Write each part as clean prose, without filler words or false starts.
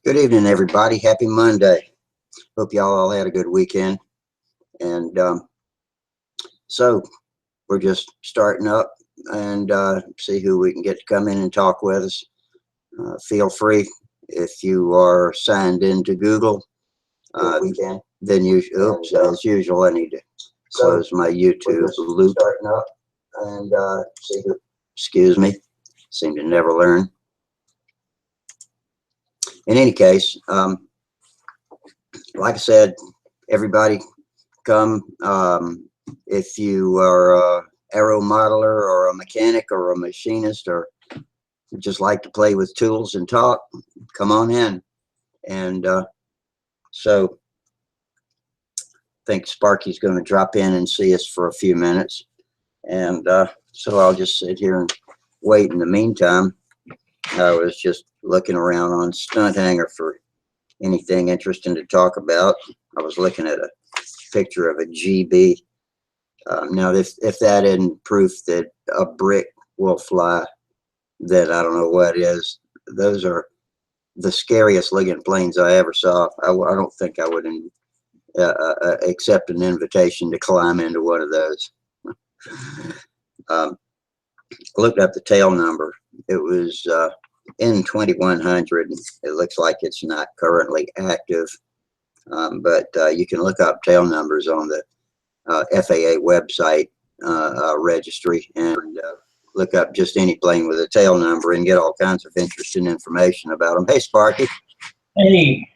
Good evening, everybody. Happy Monday. Hope y'all all had a good weekend. And so we're just starting up and see who we can get to come in and talk with us. Feel free if you are signed into Google. Then you, oops, as usual, I need to close my YouTube loop. Starting up and see who. Excuse me. Seem to never learn. In any case, like I said, everybody come. If you are a aero modeler or a mechanic or a machinist or just like to play with tools and talk, come on in. And so I think Sparky's going to drop in and see us for a few minutes. And so I'll just sit here and wait. In the meantime, I was just looking around on Stunt Hanger for anything interesting to talk about. I was looking at a picture of a GB. Now, if that isn't proof that a brick will fly, then I don't know what is. Those are the scariest looking planes I ever saw. I don't think I would accept an invitation to climb into one of those. Looked up the tail number. It was in 2100. It looks like it's not currently active, but you can look up tail numbers on the FAA website registry and look up just any plane with a tail number and get all kinds of interesting information about them. Hey, Sparky. Hey,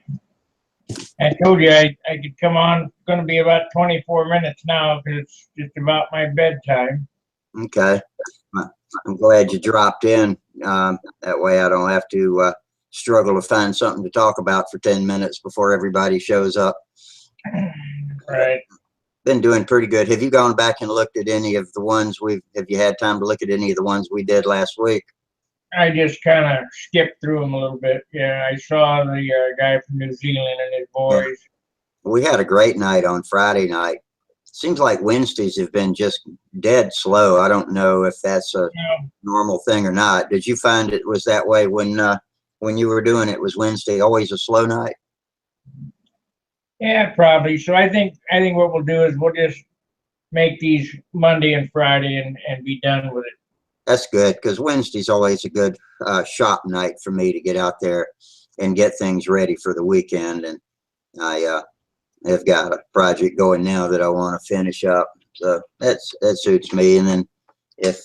I told you I could come on. It's going to be about 24 minutes now because it's just about my bedtime. Okay. I'm glad you dropped in. That way I don't have to struggle to find something to talk about for 10 minutes before everybody shows up. Right. Been doing pretty good. Have you gone back and looked at any of the ones have you had time to look at any of the ones we did last week? I just kind of skipped through them a little bit. Yeah, I saw the guy from New Zealand and his boys. Yeah. We had a great night on Friday night. Seems like Wednesdays have been just dead slow. I don't know if that's a normal thing or not. Did you find it was that way when you were doing it? Was Wednesday always a slow night? Yeah, probably. So I think what we'll do is we'll just make these Monday and Friday and be done with it. That's good, because Wednesday's always a good shop night for me to get out there and get things ready for the weekend. And I've got a project going now that I want to finish up, so that suits me. And then if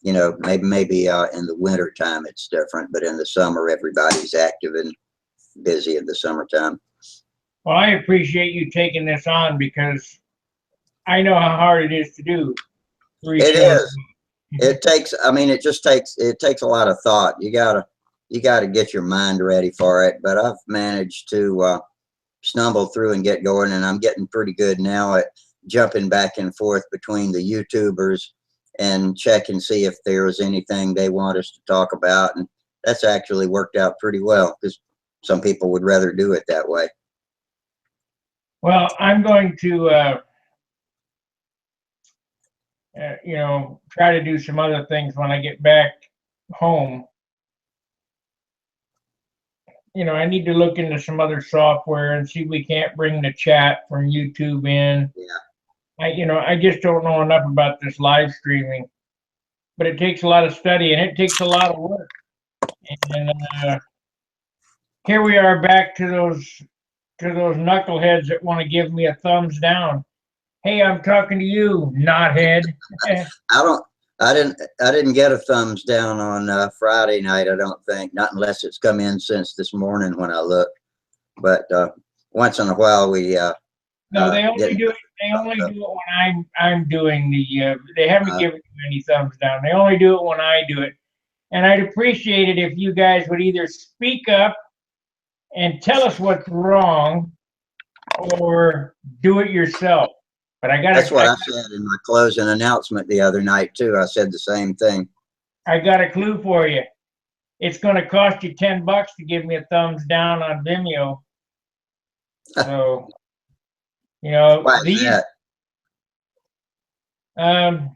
you know, maybe in the winter time it's different, but in the summer everybody's active and busy in the summertime. Well, I appreciate you taking this on because I know how hard it is to do. It is. It takes. I mean, it takes a lot of thought. You gotta get your mind ready for it. But I've managed to stumble through and get going, and I'm getting pretty good now at jumping back and forth between the YouTubers and check and see if there's anything they want us to talk about. And that's actually worked out pretty well because some people would rather do it that way. Well, I'm going to, you know, try to do some other things when I get back home. You know, I need to look into some other software and see if we can't bring the chat from YouTube in. Yeah. I just don't know enough about this live streaming, but it takes a lot of study and it takes a lot of work. And here we are back to those knuckleheads that want to give me a thumbs down. Hey, I'm talking to you, knothead. I didn't get a thumbs down on Friday night. I don't think, not unless it's come in since this morning when I looked. But once in a while we. No, they only do it. They only do it when I'm doing the. They haven't given me any thumbs down. They only do it when I do it, and I'd appreciate it if you guys would either speak up and tell us what's wrong, or do it yourself. But I got. That's what I said in my closing announcement the other night too. I said the same thing. I got a clue for you. It's going to cost you $10 to give me a thumbs down on Vimeo. So, you know, Why is that? The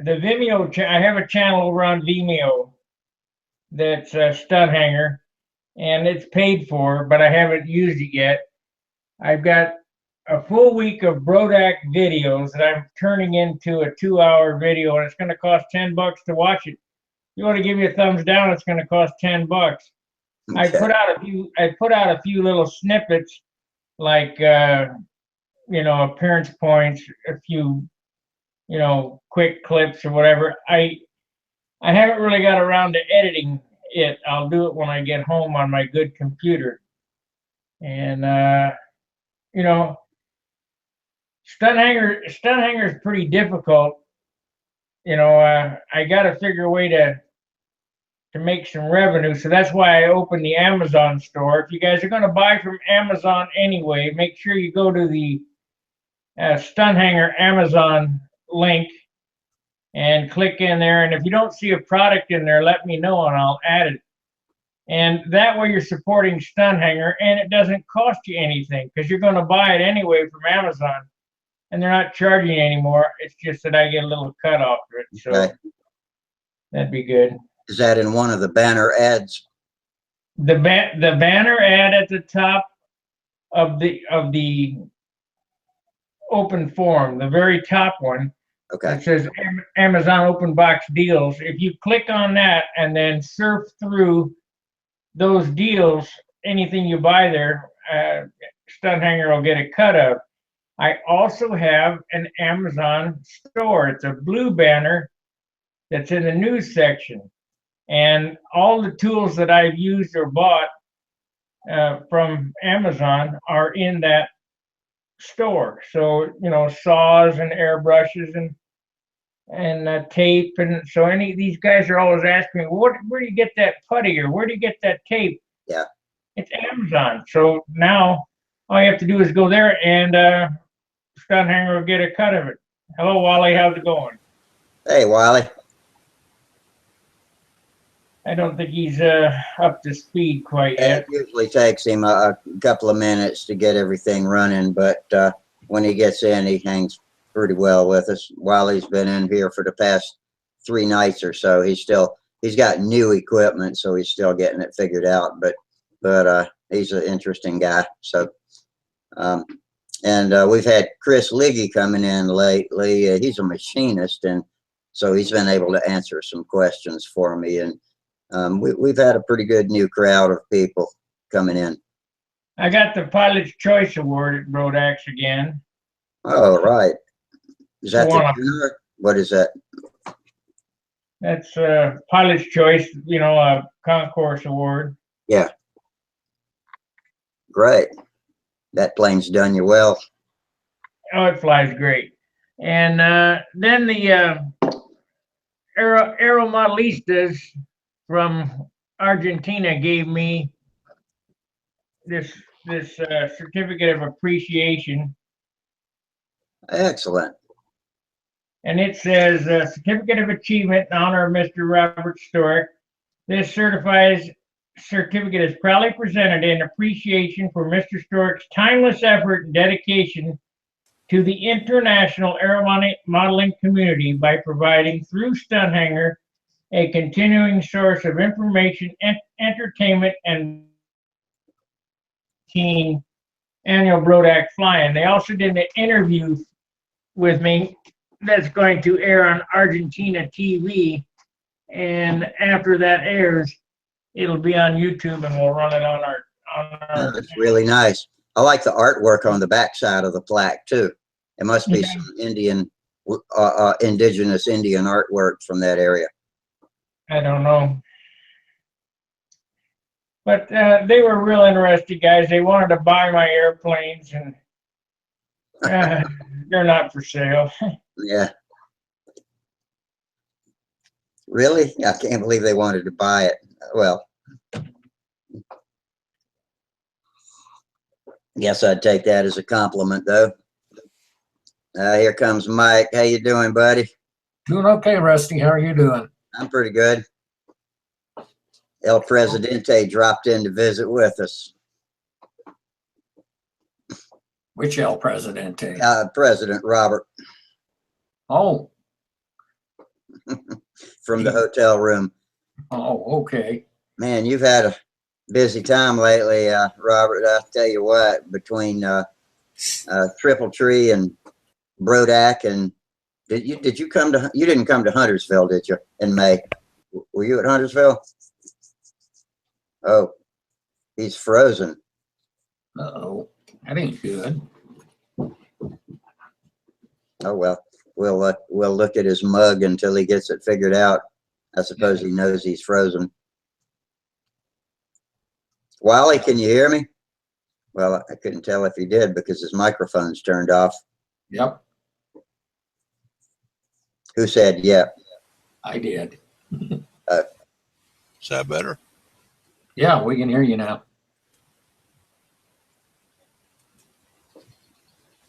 Vimeo. I have a channel over on Vimeo that's Stunt Hanger, and it's paid for, but I haven't used it yet. I've got a full week of Brodak videos that I'm turning into a 2-hour video, and it's going to cost $10 to watch it. If you want to give me a thumbs down, it's going to cost $10. Okay. I put out a few little snippets, like appearance points, a few quick clips or whatever. I haven't really got around to editing it. I'll do it when I get home on my good computer. And stunt hanger is pretty difficult. I got to figure a way to make some revenue. So that's why I opened the Amazon store. If you guys are going to buy from Amazon anyway, make sure you go to the Stunt Hanger Amazon link and click in there. And if you don't see a product in there, let me know and I'll add it. And that way you're supporting Stunt Hanger, and it doesn't cost you anything because you're going to buy it anyway from Amazon, and they're not charging you anymore. It's just that I get a little cut off of it. So Okay. that'd be good. Is that in one of the banner ads? The banner ad at the top of the open forum, the very top one. Okay. It says Amazon Open Box Deals. If you click on that and then surf through those deals, anything you buy there, Stunt Hanger will get a cut of. I also have an Amazon store. It's a blue banner that's in the news section. And all the tools that I've used or bought from Amazon are in that store. So, saws and airbrushes and tape. And so these guys are always asking me, where do you get that putty, or where do you get that tape? Yeah. It's Amazon. So now all you have to do is go there, and Stunt Hanger will get a cut of it. Hello, Wally. How's it going? Hey, Wally. I don't think he's up to speed quite yet. It usually takes him a couple of minutes to get everything running, but when he gets in, he hangs pretty well with us. Wally's been in here for the past 3 nights or so. He's got new equipment, so he's still getting it figured out, but he's an interesting guy. So and we've had Chris Liggy coming in lately. He's a machinist, and so he's been able to answer some questions for me, and we've had a pretty good new crowd of people coming in. I got the Pilot's Choice Award at Brodax again. Oh, right. Is that the winner? What is that? That's Pilot's Choice, a concourse award. Yeah. Great. That plane's done you well. Oh, it flies great. And then the Aero Modelistas from Argentina gave me this certificate of appreciation. Excellent. And it says certificate of achievement in honor of Mr. Robert Stork. This certificate is proudly presented in appreciation for Mr. Stork's timeless effort and dedication to the international aeromodeling community by providing through Stunt Hanger a continuing source of information, entertainment, and annual Brodak flying. They also did an interview with me that's going to air on Argentina TV, and after that airs, it'll be on YouTube, and we'll run it on our. That's really nice. I like the artwork on the backside of the plaque too. It must be some indigenous Indian artwork from that area. I don't know. But they were real interested guys. They wanted to buy my airplanes, and they're not for sale. Yeah. Really? I can't believe they wanted to buy it. Well, guess I'd take that as a compliment, though. Here comes Mike. How you doing, buddy? Doing okay, Rusty. How are you doing? I'm pretty good. El Presidente dropped in to visit with us. Which El Presidente? President Robert. Oh. From the hotel room. Oh, okay. Man, you've had busy time lately, Robert. I'll tell you what, between Triple Tree and Brodak, and did you come to? You didn't come to Huntersville, did you? In May, were you at Huntersville? Oh, he's frozen. Uh-oh. That ain't good. Oh well, we'll look at his mug until he gets it figured out. I suppose he knows he's frozen. Wally, can you hear me? Well, I couldn't tell if he did because his microphone's turned off. Yep, Who said yeah? I did. Is that better? Yeah, we can hear you now.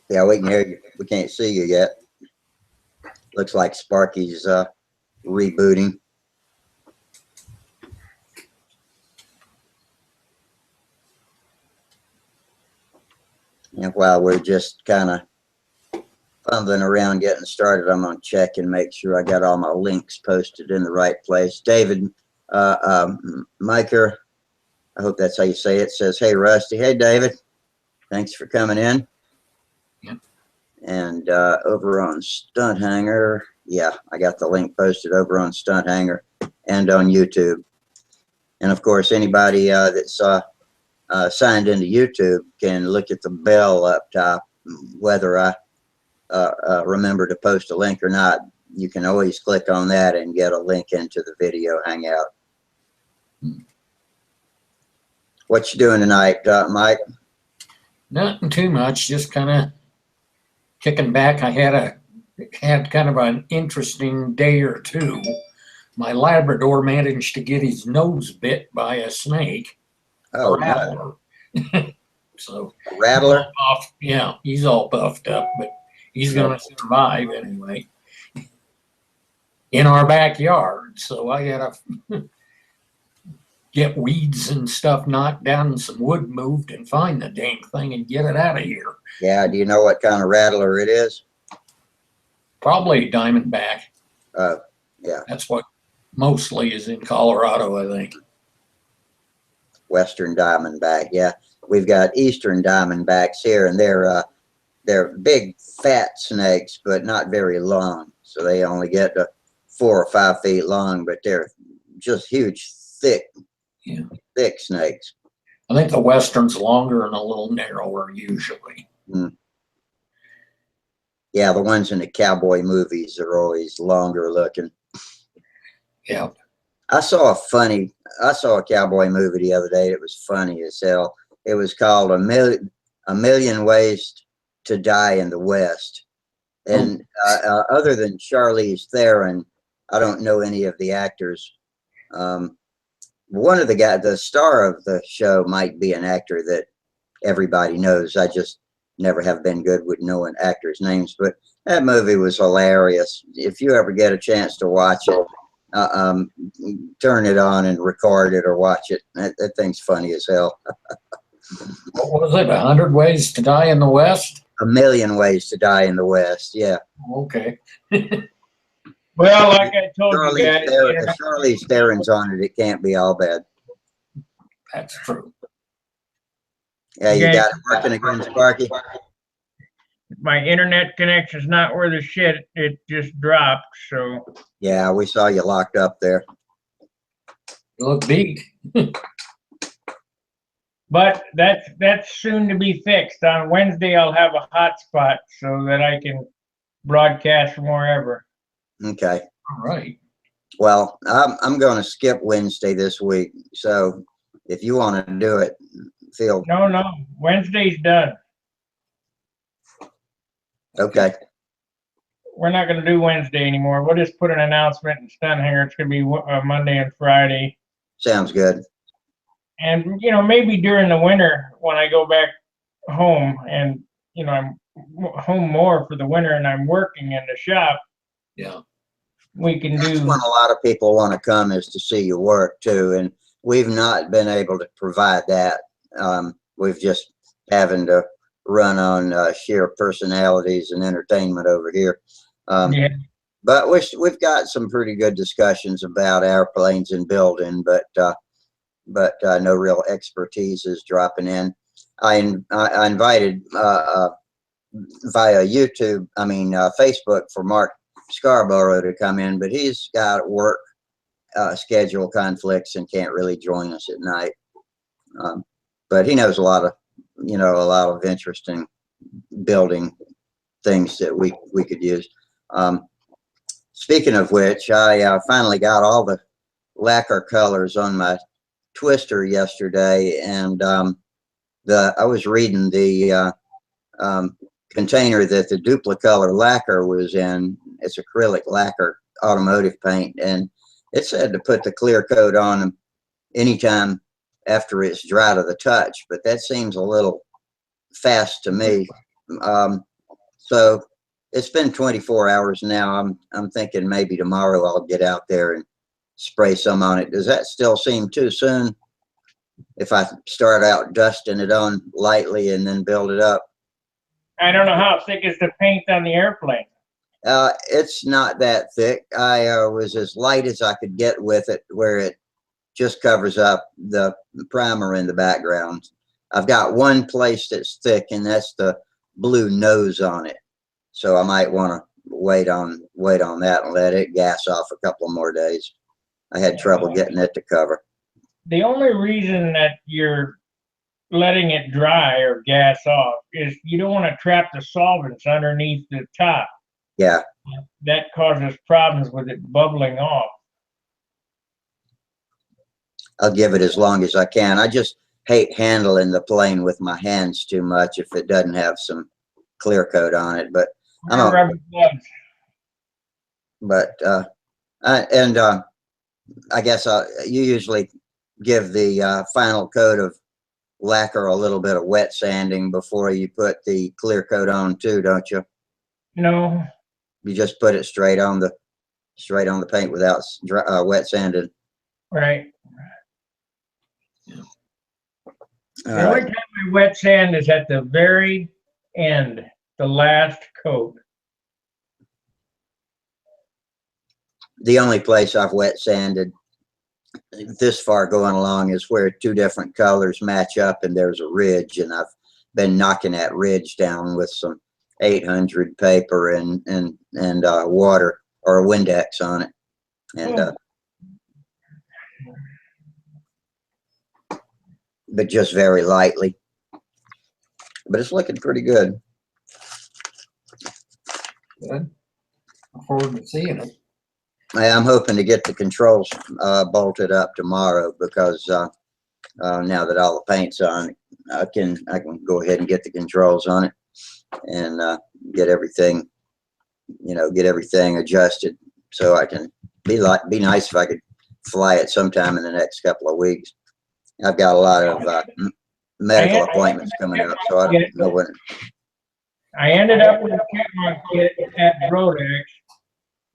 Yeah, we can hear you. We can't see you yet. Looks like Sparky's rebooting. And while we're just kind of fumbling around getting started, I'm going to check and make sure I got all my links posted in the right place. David Miker, I hope that's how you say it, says, "Hey, Rusty." Hey, David. Thanks for coming in. Yep. And over on Stunt Hanger, yeah, I got the link posted over on Stunt Hanger and on YouTube. And of course, anybody that's signed into YouTube can look at the bell up top. Whether I remember to post a link or not, you can always click on that and get a link into the video Hangout. What you doing tonight, Mike? Nothing too much, just kind of kicking back. I had kind of an interesting day or two. My Labrador managed to get his nose bit by a snake. Oh, a rattler. So Rattler? Yeah, he's all buffed up, but he's gonna survive anyway. In our backyard, so I gotta get weeds and stuff knocked down and some wood moved and find the dang thing and get it out of here. Yeah, do you know what kind of rattler it is? Probably diamondback. Yeah. That's what mostly is in Colorado, I think. Western diamondback, yeah. We've got eastern diamondbacks here, and they're big, fat snakes, but not very long. So they only get to 4 or 5 feet long, but they're just huge, thick snakes. I think the western's longer and a little narrower usually. Mm. Yeah, the ones in the cowboy movies are always longer looking. Yeah. I saw a cowboy movie the other day. It was funny as hell. It was called A Million Ways to Die in the West. And other than Charlize Theron, I don't know any of the actors. One of the star of the show might be an actor that everybody knows. I just never have been good with knowing actors' names. But that movie was hilarious. If you ever get a chance to watch it, turn it on and record it or watch it. That thing's funny as hell. What was it? 100 Ways to Die in the West? A Million Ways to Die in the West. Yeah. Okay. Well, like I told you guys, if Charlize Theron's on it, it can't be all bad. That's true. Yeah, you got it working again, Sparky? my internet connection's not worth a shit. It just dropped. So Yeah, we saw you locked up there. You look big. but that's soon to be fixed. On Wednesday, I'll have a hotspot so that I can broadcast from wherever. Okay. All right. Well, I'm going to skip Wednesday this week. So if you want to do it, feel No, Wednesday's done. okay. We're not going to do Wednesday anymore. We'll just put an announcement in Stunt here. It's going to be Monday and Friday. Sounds good. And, maybe during the winter when I go back home and, I'm home more for the winter and I'm working in the shop. Yeah. That's when a lot of people want to come, is to see your work too. And we've not been able to provide that. We've just having to run on sheer personalities and entertainment over here. Yeah. But we've got some pretty good discussions about airplanes and building, but but no real expertise is dropping in. I invited via YouTube, Facebook, for Mark Scarborough to come in, but he's got work schedule conflicts and can't really join us at night. But he knows a lot of interesting building things that we could use. Speaking of which, I finally got all the lacquer colors on my twister yesterday, and I was reading the container that the Duplicolor lacquer was in. It's acrylic lacquer, automotive paint, and it said to put the clear coat on them anytime after it's dry to the touch, but that seems a little fast to me. So it's been 24 hours now. I'm thinking maybe tomorrow I'll get out there and spray some on it. Does that still seem too soon if I start out dusting it on lightly and then build it up? I don't know how thick is the paint on the airplane. It's not that thick. I was as light as I could get with it, where it just covers up the primer in the background. I've got one place that's thick, and that's the blue nose on it. So I might want to wait on that and let it gas off a couple more days. I had trouble getting it to cover. The only reason that you're letting it dry or gas off is you don't want to trap the solvents underneath the top. Yeah. That causes problems with it bubbling off. I'll give it as long as I can. I just hate handling the plane with my hands too much if it doesn't have some clear coat on it. But Rubber gloves. But I guess you usually give the final coat of lacquer a little bit of wet sanding before you put the clear coat on too, don't you? No. You just put it straight on the paint without wet sanding. Right. All the only time I wet sand is at the very end, the last coat. The only place I've wet sanded this far going along is where two different colors match up and there's a ridge, and I've been knocking that ridge down with some 800 paper and water or Windex on it, and but just very lightly. But it's looking pretty good. Good. Look forward to seeing it. I'm hoping to get the controls bolted up tomorrow, because now that all the paint's on, I can go ahead and get the controls on it and get everything adjusted, so I can be nice if I could fly it sometime in the next couple of weeks. I've got a lot of medical appointments coming up, so I don't know when. I ended up with a Chipmunk kit at Rodex,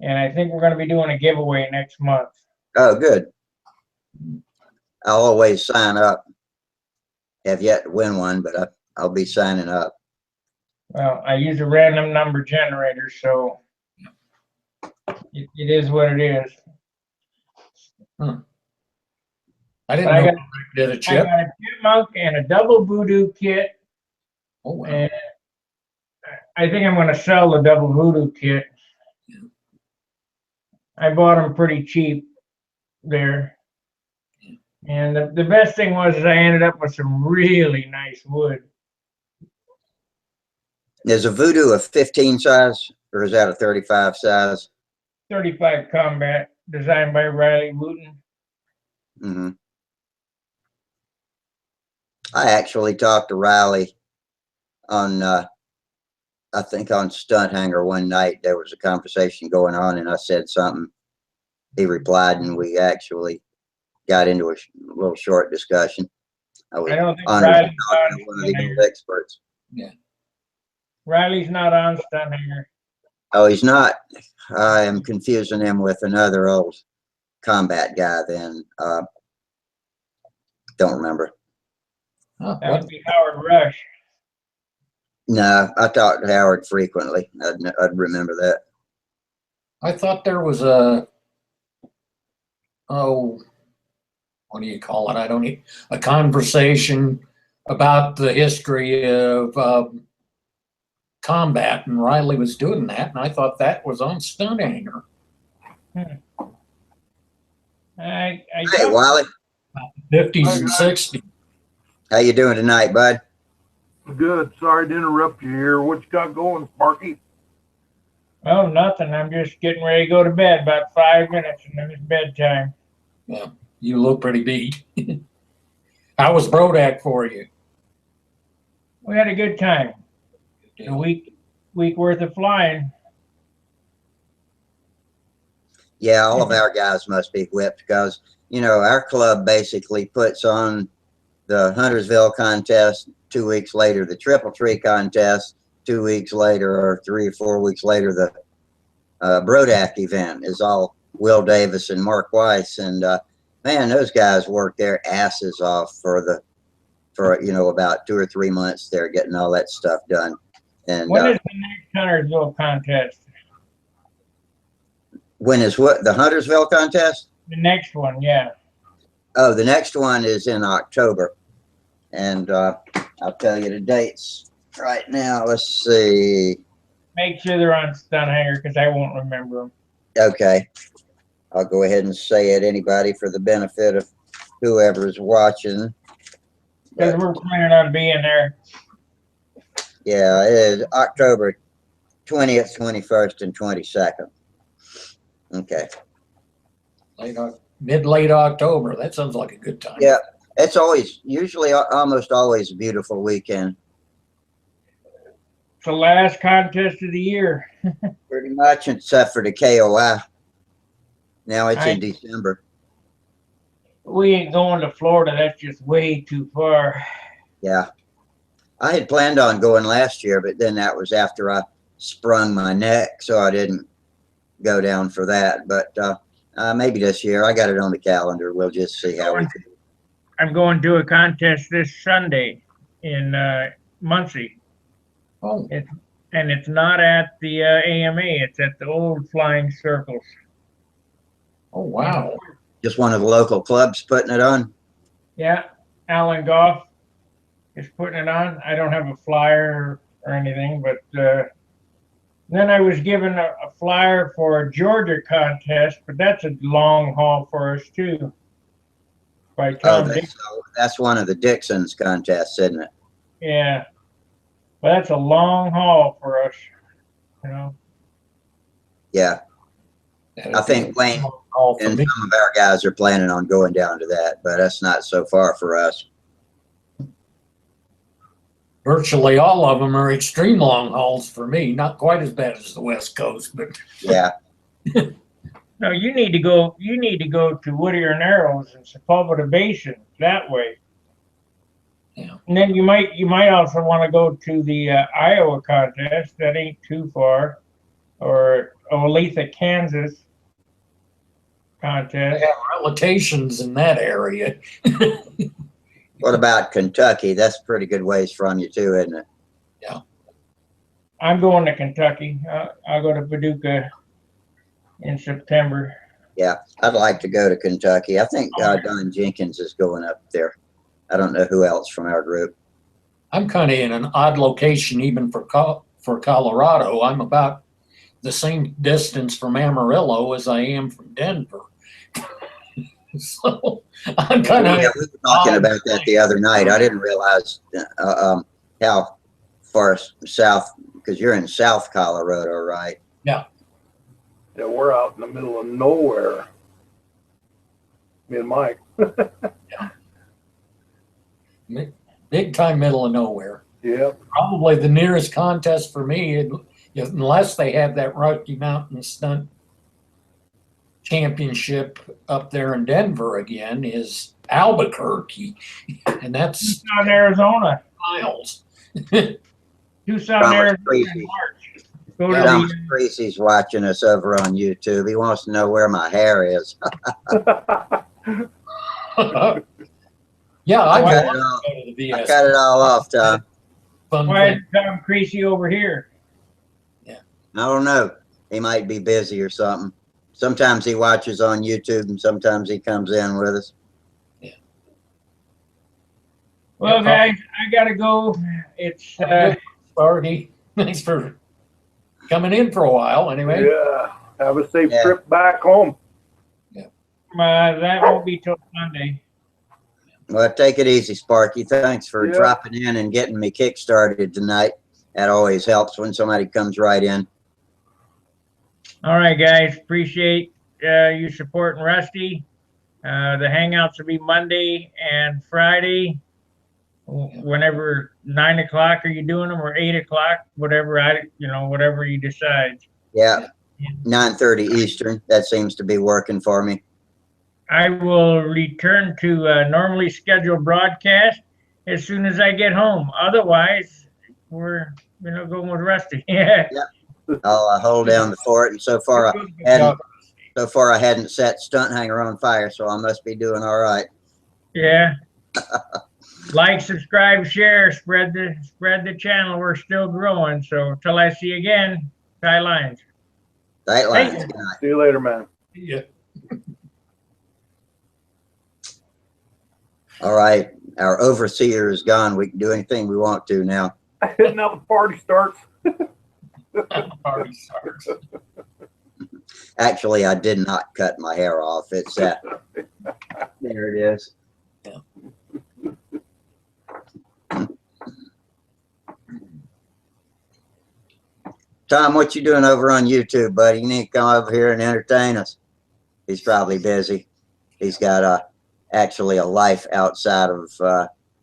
and I think we're going to be doing a giveaway next month. Oh, good. I'll always sign up. Have yet to win one, but I'll be signing up. Well, I use a random number generator, so it is what it is. I didn't know I did a chip. I got a Chipmunk and a double voodoo kit. Oh, wow. And I think I'm going to sell the double voodoo kit. Yeah. I bought them pretty cheap there. And the best thing was I ended up with some really nice wood. Is a voodoo a 15 size, or is that a 35 size? 35 Combat, designed by Riley Wooten. Mm-hmm. I actually talked to Riley on, I think on Stunt Hanger one night. There was a conversation going on, and I said something. He replied, and we actually got into a little short discussion. I don't think honored Riley's to talk to one of the old experts. Yeah. Riley's not on Stunt Hanger. Oh, he's not. I am confusing him with another old combat guy then. Don't remember. Huh, That would be Howard Rush. No, I talk to Howard frequently. I'd remember that. I thought there was a what do you call it? I don't need a conversation about the history of combat, and Riley was doing that, and I thought that was on Stunt Hanger. I Hey, Wally. 50s and 60s. How you doing tonight, bud? Good. Sorry to interrupt you here. What you got going, Sparky? Oh, nothing. I'm just getting ready to go to bed. About 5 minutes, and then it's bedtime. Yeah, you look pretty beat. How was Brodak for you? We had a good time. A week worth of flying. Yeah, all of our guys must be whipped because, you know, our club basically puts on the Huntersville contest 2 weeks later, the Triple Tree contest 2 weeks later, or 3 or 4 weeks later, the Brodak event is all Will Davis and Mark Weiss. And man, those guys work their asses off for you know, about 2 or 3 months. They're getting all that stuff done. And when is the next Huntersville contest? When is what? The Huntersville contest? The next one, yeah. Oh, the next one is in October. And I'll tell you the dates right now. Let's see. Make sure they're on Stunt Hanger because I won't remember them. Okay. I'll go ahead and say it, anybody, for the benefit of whoever's watching. Because we're planning on being there. Yeah, it is October 20th, 21st, and 22nd. Okay. Mid-late October. That sounds like a good time. Yeah, it's usually almost always a beautiful weekend. It's the last contest of the year. Pretty much, except for the KOI. Now it's in December. We ain't going to Florida. That's just way too far. Yeah. I had planned on going last year, but then that was after I sprung my neck, so I didn't go down for that. But maybe this year. I got it on the calendar. We'll just see how we do. I'm going to a contest this Sunday in Muncie. Oh. And it's not at the AMA. It's at the old Flying Circles. Oh, wow. Just one of the local clubs putting it on? Yeah. Alan Goff is putting it on. I don't have a flyer or anything, but then I was given a flyer for a Georgia contest, but that's a long haul for us too. By Tom Dixon. That's one of the Dixon's contests, isn't it? Yeah. But that's a long haul for us, you know. Yeah. I think Wayne and some of our guys are planning on going down to that, but that's not so far for us. Virtually all of them are extreme long hauls for me. Not quite as bad as the West Coast, but yeah. No, you need to go. You need to go to Whittier Narrows and Sepulveda Basin that way. Yeah. And then you might also want to go to the Iowa contest. That ain't too far, or Olathe, Kansas contest. They have relocations in that area. What about Kentucky? That's a pretty good ways from you too, isn't it? Yeah. I'm going to Kentucky. I'll go to Paducah in September. Yeah, I'd like to go to Kentucky. I think Don Jenkins is going up there. I don't know who else from our group. I'm kind of in an odd location even for Colorado. I'm about the same distance from Amarillo as I am from Denver. So I'm kind of. Yeah, we were talking about that the other night. I didn't realize how far south, because you're in South Colorado, right? Yeah. Yeah, we're out in the middle of nowhere. Me and Mike. Yeah. Big time middle of nowhere. Yeah. Probably the nearest contest for me, unless they have that Rocky Mountain Stunt Championship up there in Denver again, is Albuquerque, and that's Tucson, Arizona. miles. Tucson, Arizona. In March. Go to Thomas Creasy's watching us over on YouTube. He wants to know where my hair is. Yeah, I cut it all off, Tom. Why is Tom Creasy over here? Yeah. I don't know. He might be busy or something. Sometimes he watches on YouTube and sometimes he comes in with us. Yeah. Well, guys, I gotta go. It's Sparky, thanks for coming in for a while. Anyway, Yeah. Have a safe Yeah. trip back home. that won't be till Sunday. Well, take it easy, Sparky. Thanks for Yeah. dropping in and getting me kick-started tonight. That always helps when somebody comes right in. All right, guys. Appreciate you supporting Rusty. The hangouts will be Monday and Friday. Whenever 9 o'clock are you doing them, or 8 o'clock, whatever whatever you decide. Yeah, 9:30 Eastern. That seems to be working for me. I will return to normally scheduled broadcast as soon as I get home. Otherwise, we're going with Rusty. Yeah. I'll hold down the fort, and so far I hadn't set Stunt Hanger on fire, so I must be doing all right. Yeah. Like, subscribe, share, spread the channel. We're still growing. So till I see you again, tight lines. Tight lines. Thank Good night. See you later, man. yeah. All right, our overseer is gone. We can do anything we want to now. Now the party starts. Party starts. Actually, I did not cut my hair off. It's there it is. Yeah. Tom, what you doing over on YouTube, buddy? You need to come over here and entertain us. He's probably busy. He's got actually a life outside of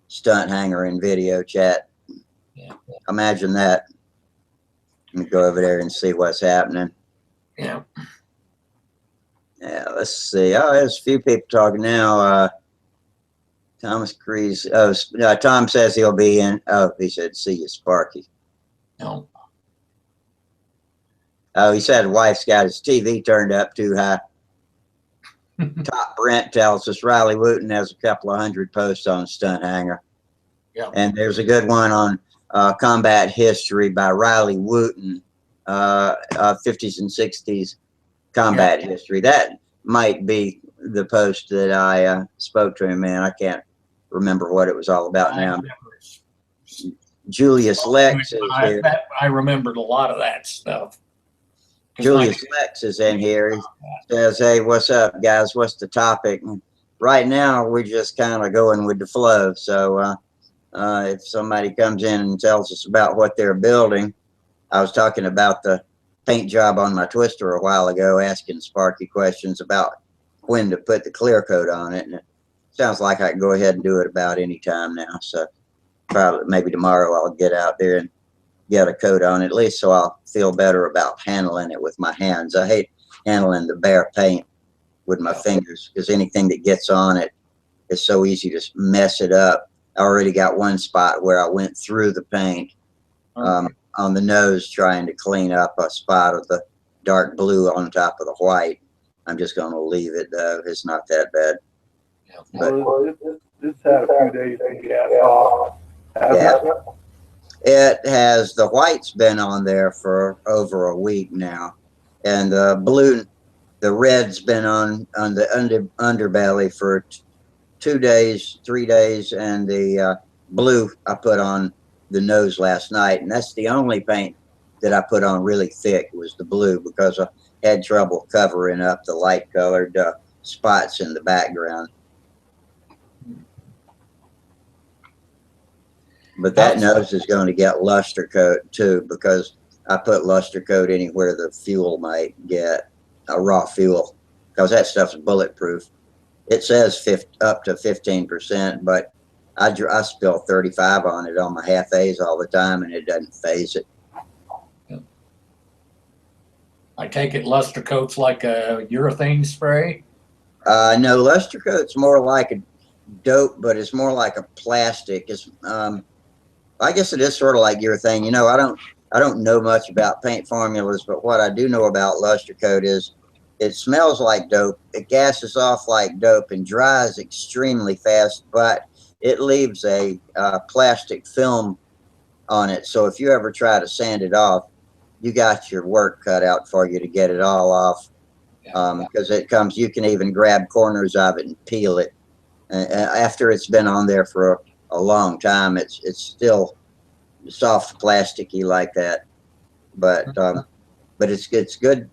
Stunt Hanger and video chat. Yeah. Imagine that. Let me go over there and see what's happening. Yeah. Yeah, let's see. Oh, there's a few people talking now. Thomas Crease. Oh, Tom says he'll be in. Oh, he said, see you, Sparky. No. Oh, he said wife's got his TV turned up too high. Top Brent tells us Riley Wooten has a couple of hundred posts on Stunt Hanger. Yeah. And there's a good one on combat history by Riley Wooten, 50s and 60s combat history. That might be the post that I spoke to him in. I can't remember what it was all about now. Julius Lex is here. I remembered a lot of that stuff. Julius Lex is in here. He says, hey, what's up, guys? What's the topic? And right now, we're just kind of going with the flow. So if somebody comes in and tells us about what they're building, I was talking about the paint job on my Twister a while ago, asking Sparky questions about when to put the clear coat on it. And it sounds like I can go ahead and do it about any time now. So probably maybe tomorrow I'll get out there and get a coat on it, at least so I'll feel better about handling it with my hands. I hate handling the bare paint with my fingers because anything that gets on it is so easy to mess it up. I already got one spot where I went through the paint on the nose trying to clean up a spot of the dark blue on top of the white. I'm just going to leave it though. It's not that bad. But it's had a few days to get off. It has, the white's been on there for over a week now, and the blue, the red's been on the underbelly for 2 days, 3 days, and the blue I put on the nose last night, and that's the only paint that I put on really thick was the blue because I had trouble covering up the light colored spots in the background. But that nose is going to get luster coat too, because I put luster coat anywhere the fuel might get, a raw fuel, because that stuff's bulletproof. It says up to 15%, but I spill 35 on it on my half A's all the time, and it doesn't phase it. I take it luster coat's like a urethane spray? No, luster coat's more like a dope, but it's more like a plastic. It's I guess it is sort of like urethane. You know, I don't know much about paint formulas, but what I do know about luster coat is it smells like dope, it gases off like dope, and dries extremely fast, but it leaves a plastic film on it. So if you ever try to sand it off, you got your work cut out for you to get it all off, because it comes, you can even grab corners of it and peel it after it's been on there for a long time. It's still soft plasticky like that, but it's good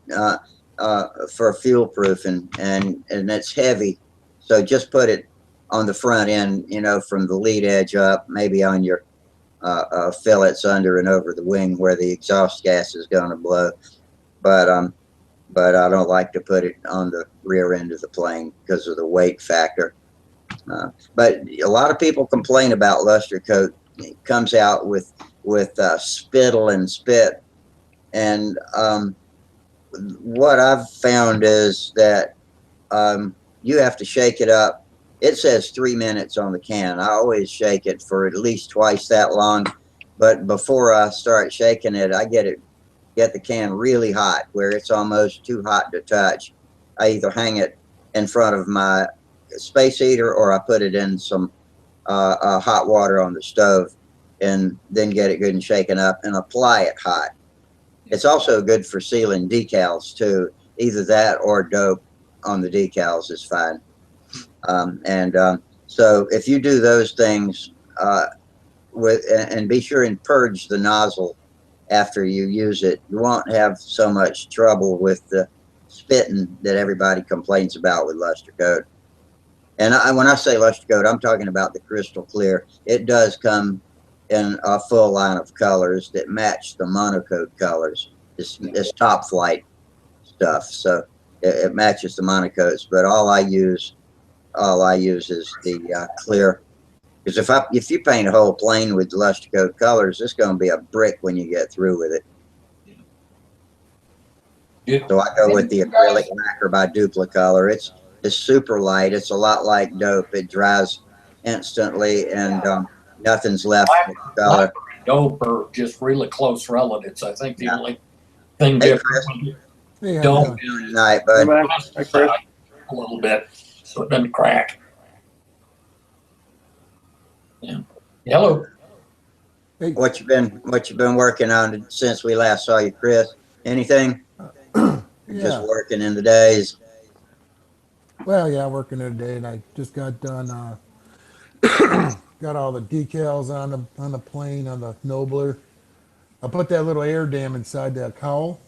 for fuel proofing, and it's heavy, so just put it on the front end, you know, from the lead edge up, maybe on your fillets under and over the wing where the exhaust gas is going to blow. But I don't like to put it on the rear end of the plane because of the weight factor. But a lot of people complain about luster coat. It comes out with spittle and spit, and what I've found is that you have to shake it up. It says 3 minutes on the can. I always shake it for at least twice that long. But before I start shaking it, I get the can really hot, where it's almost too hot to touch. I either hang it in front of my space heater, or I put it in some hot water on the stove, and then get it good and shaken up and apply it hot. It's also good for sealing decals too. Either that or dope on the decals is fine. So if you do those things and be sure and purge the nozzle after you use it, you won't have so much trouble with the spitting that everybody complains about with luster coat. And when I say luster coat, I'm talking about the crystal clear. It does come in a full line of colors that match the monocoat colors. It's top flight stuff, so it matches the monocoats. But all I use is the clear. Because if you paint a whole plane with luster coat colors, it's going to be a brick when you get through with it. So I go with the acrylic lacquer by Duplicolor. It's super light. It's a lot like dope. It dries instantly, and nothing's left of the color. Dope are just really close relatives. I think the only thing Hey, different Chris. dope Good night, bud. a little bit, so it doesn't crack. Yeah. Hello. Hey. What you been working on since we last saw you, Chris? Anything? Just working in the days. Well, yeah, working today, and I just got done. Got all the decals on the plane, on the Nobler. I put that little air dam inside that cowl.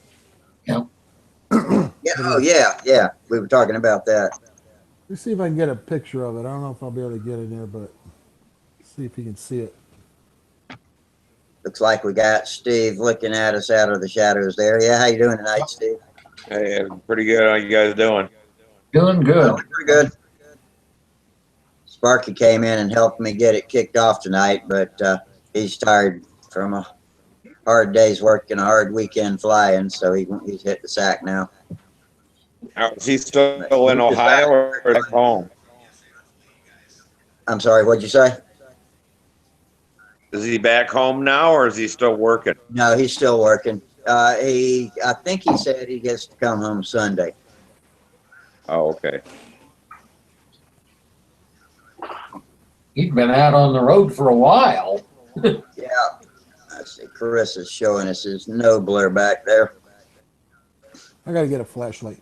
Yep. Yeah. Oh, yeah. We were talking about that. Let's see if I can get a picture of it. I don't know if I'll be able to get in there, but see if you can see it. Looks like we got Steve looking at us out of the shadows there. Yeah, how you doing tonight, Steve? Hey, pretty good. How you guys doing? Doing good. Pretty good. Sparky came in and helped me get it kicked off tonight, but he's tired from a hard day's work and a hard weekend flying, so he's hit the sack now. Is he still in Ohio or back home? I'm sorry, what'd you say? Is he back home now, or is he still working? No, he's still working. I think he said he gets to come home Sunday. Oh, okay. He'd been out on the road for a while. Yeah. I see Chris is showing us his Nobler back there. I got to get a flashlight.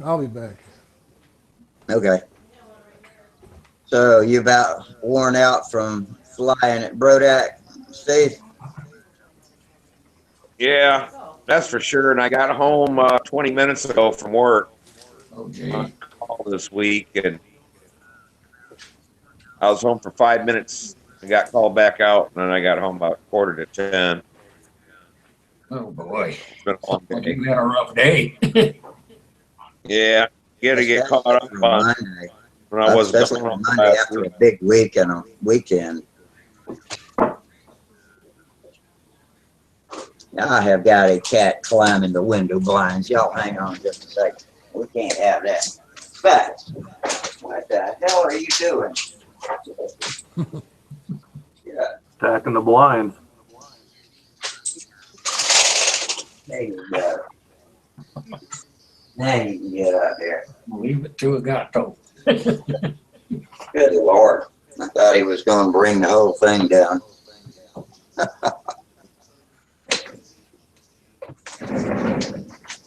I'll be back. Okay. So you about worn out from flying at Brodak, Steve? Yeah, that's for sure. And I got home 20 minutes ago from work. Oh, gee. This week, and I was home for 5 minutes. I got called back out, and then I got home about 9:45. Oh, boy. It's been a long day. You had a rough day. Yeah, you got to get caught up on Monday. when I was Especially gone on Monday last after week. a big week and a weekend. I have got a cat climbing the window blinds. Y'all hang on just a second. We can't have that. But what the hell are you doing? Yeah, Attacking the blinds. there you go. Now you can get out there. Leave it to a gato. Good Lord. I thought he was going to bring the whole thing down.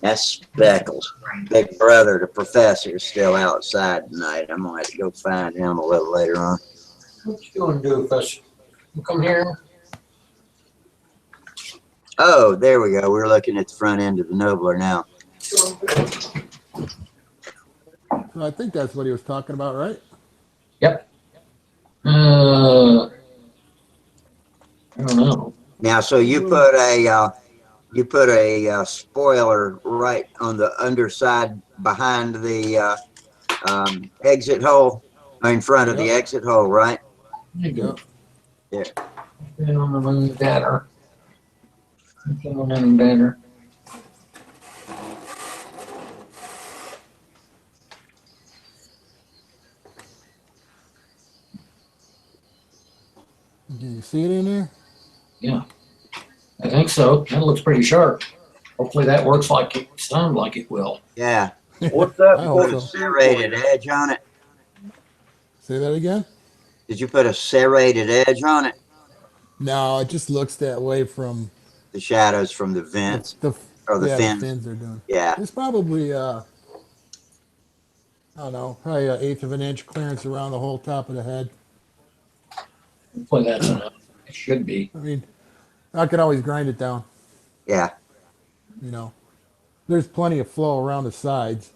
That's Speckles. Big brother, the professor, is still outside tonight. I'm going to have to go find him a little later on. What you doing, Doofus? You come here. Oh, there we go. We're looking at the front end of the Nobler now. So I think that's what he was talking about, right? Yep. I don't know. Now, so you put a spoiler right on the underside behind the exit hole, in front of the Yep. exit hole, right? There you go. Yeah. Been on the run better. Been on any better. Can you see it in there? Yeah. I think so. That looks pretty sharp. Hopefully that works like it sounds like it will. Yeah. What's that? I hope Put a so. serrated edge on it. Say that again? Did you put a serrated edge on it? No, it just looks that way from The shadows from the vents the or the yeah, fins? the fins are doing. Yeah. There's probably I don't know, probably an eighth of an inch clearance around the whole top of the head. Hopefully that's enough. It should be. I mean, I could always grind it down, Yeah. you know. There's plenty of flow around the sides.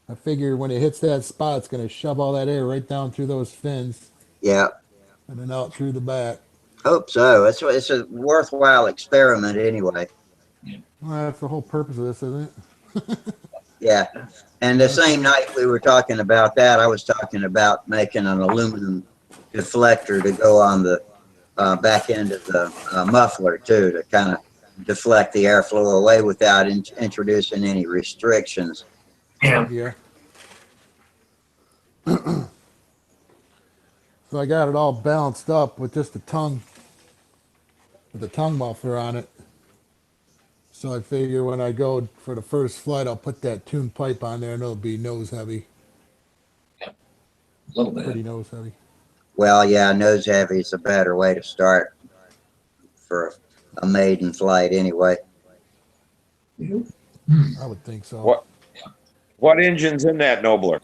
I figure when it hits that spot, it's going to shove all that air right down through those fins Yeah. and then out through the back. Hope so. It's a worthwhile experiment anyway. Well, that's the whole purpose of this, isn't it? Yeah. And the same night we were talking about that, I was talking about making an aluminum deflector to go on the back end of the muffler too, to kind of deflect the airflow away without introducing any restrictions. Yeah. Yeah. So I got it all balanced up with just the tongue muffler on it. So I figure when I go for the first flight, I'll put that tuned pipe on there and it'll be nose heavy, A little bit. pretty nose heavy. Well, yeah, nose heavy is a better way to start for a maiden flight anyway. I would think so. What engine's in that Nobler?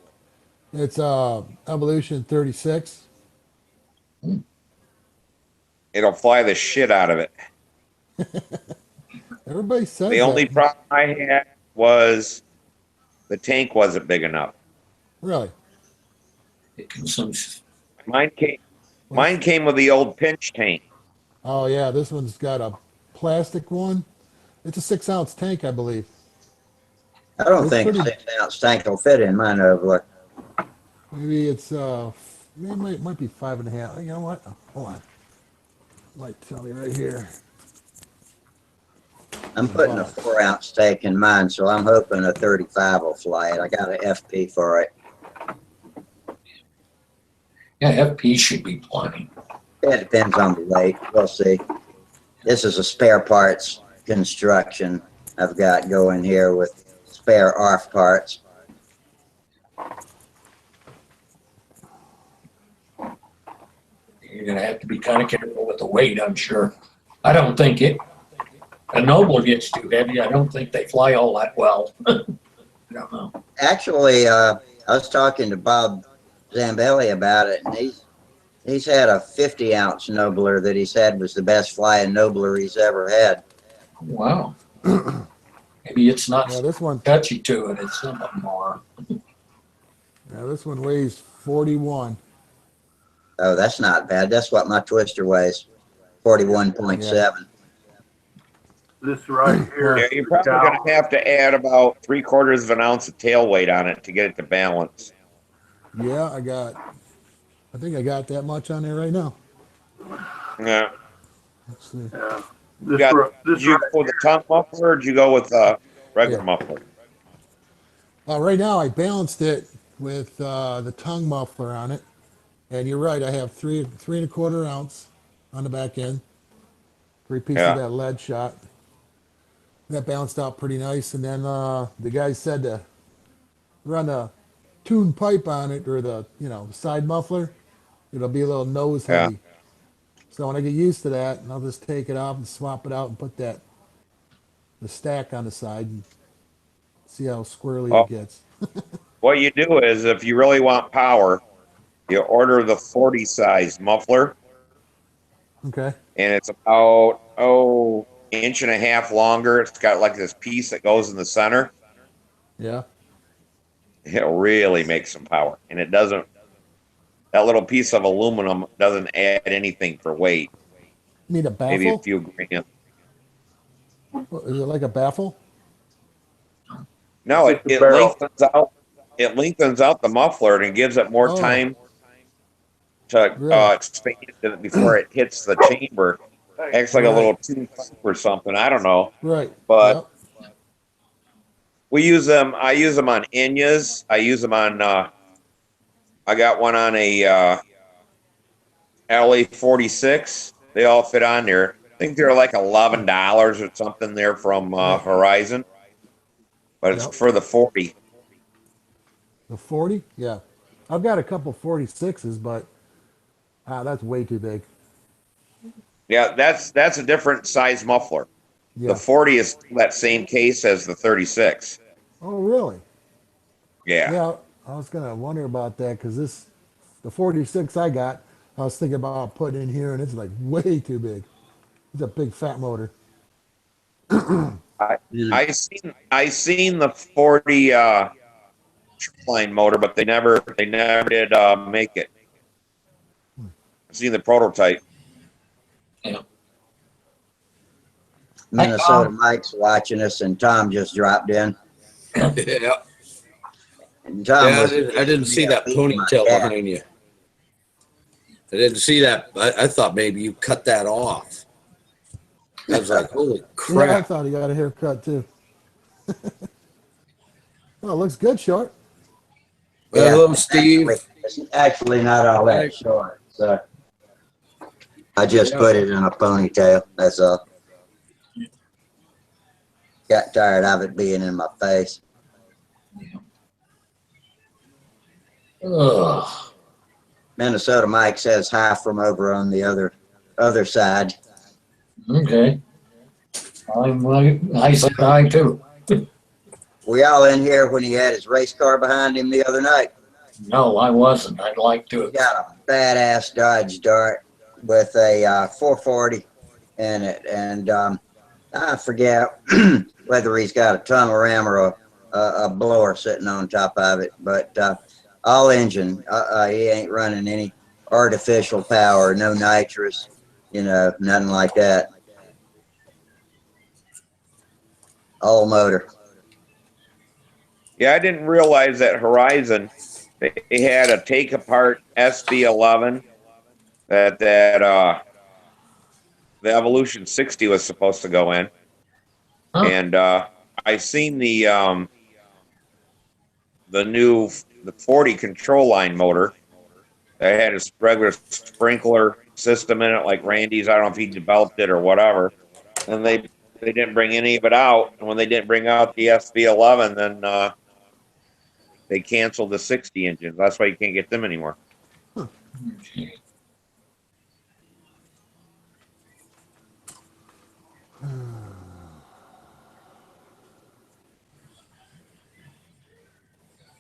It's Evolution 36. It'll fly the shit out of it. Everybody says The only that. problem I had was the tank wasn't big enough. Really? It consumes. Mine came with the old pinch tank. Oh yeah, this one's got a plastic one. It's a 6-ounce tank, I believe. I don't It's think a pretty- 6-ounce tank will fit in mine over. Maybe it's it might be 5.5. You know what? Hold on. Might tell me right here. I'm putting a 4-ounce tank in mine, so I'm hoping a 35 will fly it. I got an FP for it. Yeah, FP should be plenty. It depends on the weight. We'll see. This is a spare parts construction I've got going here with spare ARF parts. You're gonna have to be kind of careful with the weight, I'm sure. I don't think a Noble gets too heavy. I don't think they fly all that well. I don't know. Actually, I was talking to Bob Zambelli about it, and he's had a 50-ounce Nobler that he said was the best flying Nobler he's ever had. Wow. Maybe it's not Yeah, this one. touchy to it. It's something more. Yeah, this one weighs 41. Oh, that's not bad. That's what my twister weighs, 41.7. This right here. Yeah, you're probably going to have to add about 3/4 of an ounce of tail weight on it to get it to balance. Yeah, I think I got that much on there right now. Yeah. Let's see. Yeah. You did you go with the tongue muffler or did you go with the regular Yeah. muffler? Right now I balanced it with the tongue muffler on it. And you're right, I have 3.25 ounce on the back end. 3 pieces Yeah. of that lead shot. That balanced out pretty nice. And then the guy said to run a tuned pipe on it, or the side muffler. It'll be a little nose Yeah. heavy. So when I get used to that, I'll just take it off and swap it out and put the stack on the side and see how squirrely Oh. it gets. What you do is if you really want power, You order the 40 size muffler, Okay. and it's about inch and a half longer. It's got like this piece that goes in the center. Yeah. It'll really make some power, and it doesn't. That little piece of aluminum doesn't add anything for weight. You mean a Maybe a baffle? few grams. Is it like a baffle? No, Just a it barrel. lengthens out. It lengthens out the muffler and gives it more Oh. time to Really? expand it before it hits the chamber. Acts like a Right. little tune pipe or something. I don't know, Right. but Yep. we use them. I use them on Inyas. I use them on. I got one on a LA-46. They all fit on there. I think they're like $11 or something there from Horizon, but it's Yep. for the 40. The 40? Yeah. I've got a couple 46s, but that's way too big. Yeah, that's a different size muffler. Yeah. The 40 is that same case as the 36. Oh, really? Yeah. Yeah. I was gonna wonder about that because the 46 I got, I was thinking about putting in here, and it's like way too big. It's a big fat motor. I seen the 40 line motor, but they never did make it. I seen the prototype. Minnesota Mike's watching us, and Tom just dropped in. Yeah. And Tom Yeah, was, I didn't see that ponytail behind you. I didn't see that. I thought maybe you cut that off. I was like, holy Yeah, I crap. thought he got a haircut too. Well, it looks good, short. Well, hello, Steve. It's actually not all that short. So I just put it in a ponytail. That's all. Got tired of it being in my face. Ugh. Minnesota Mike says hi from over on the other side. Okay. I said hi too. Were y'all in here when he had his race car behind him the other night? No, I wasn't. I'd like to. He got a badass Dodge Dart with a 440 in it, and I forget whether he's got a tunnel ram or a blower sitting on top of it, but all engine. He ain't running any artificial power, no nitrous, nothing like that. All motor. Yeah, I didn't realize that Horizon they had a take apart SB11 that the Evolution 60 was supposed to go in, and I seen the 40 control line motor that had a regular sprinkler system in it, like Randy's. I don't know if he developed it or whatever, and they didn't bring any of it out. And when they didn't bring out the SB11, then they canceled the 60 engines. That's why you can't get them anymore. Okay.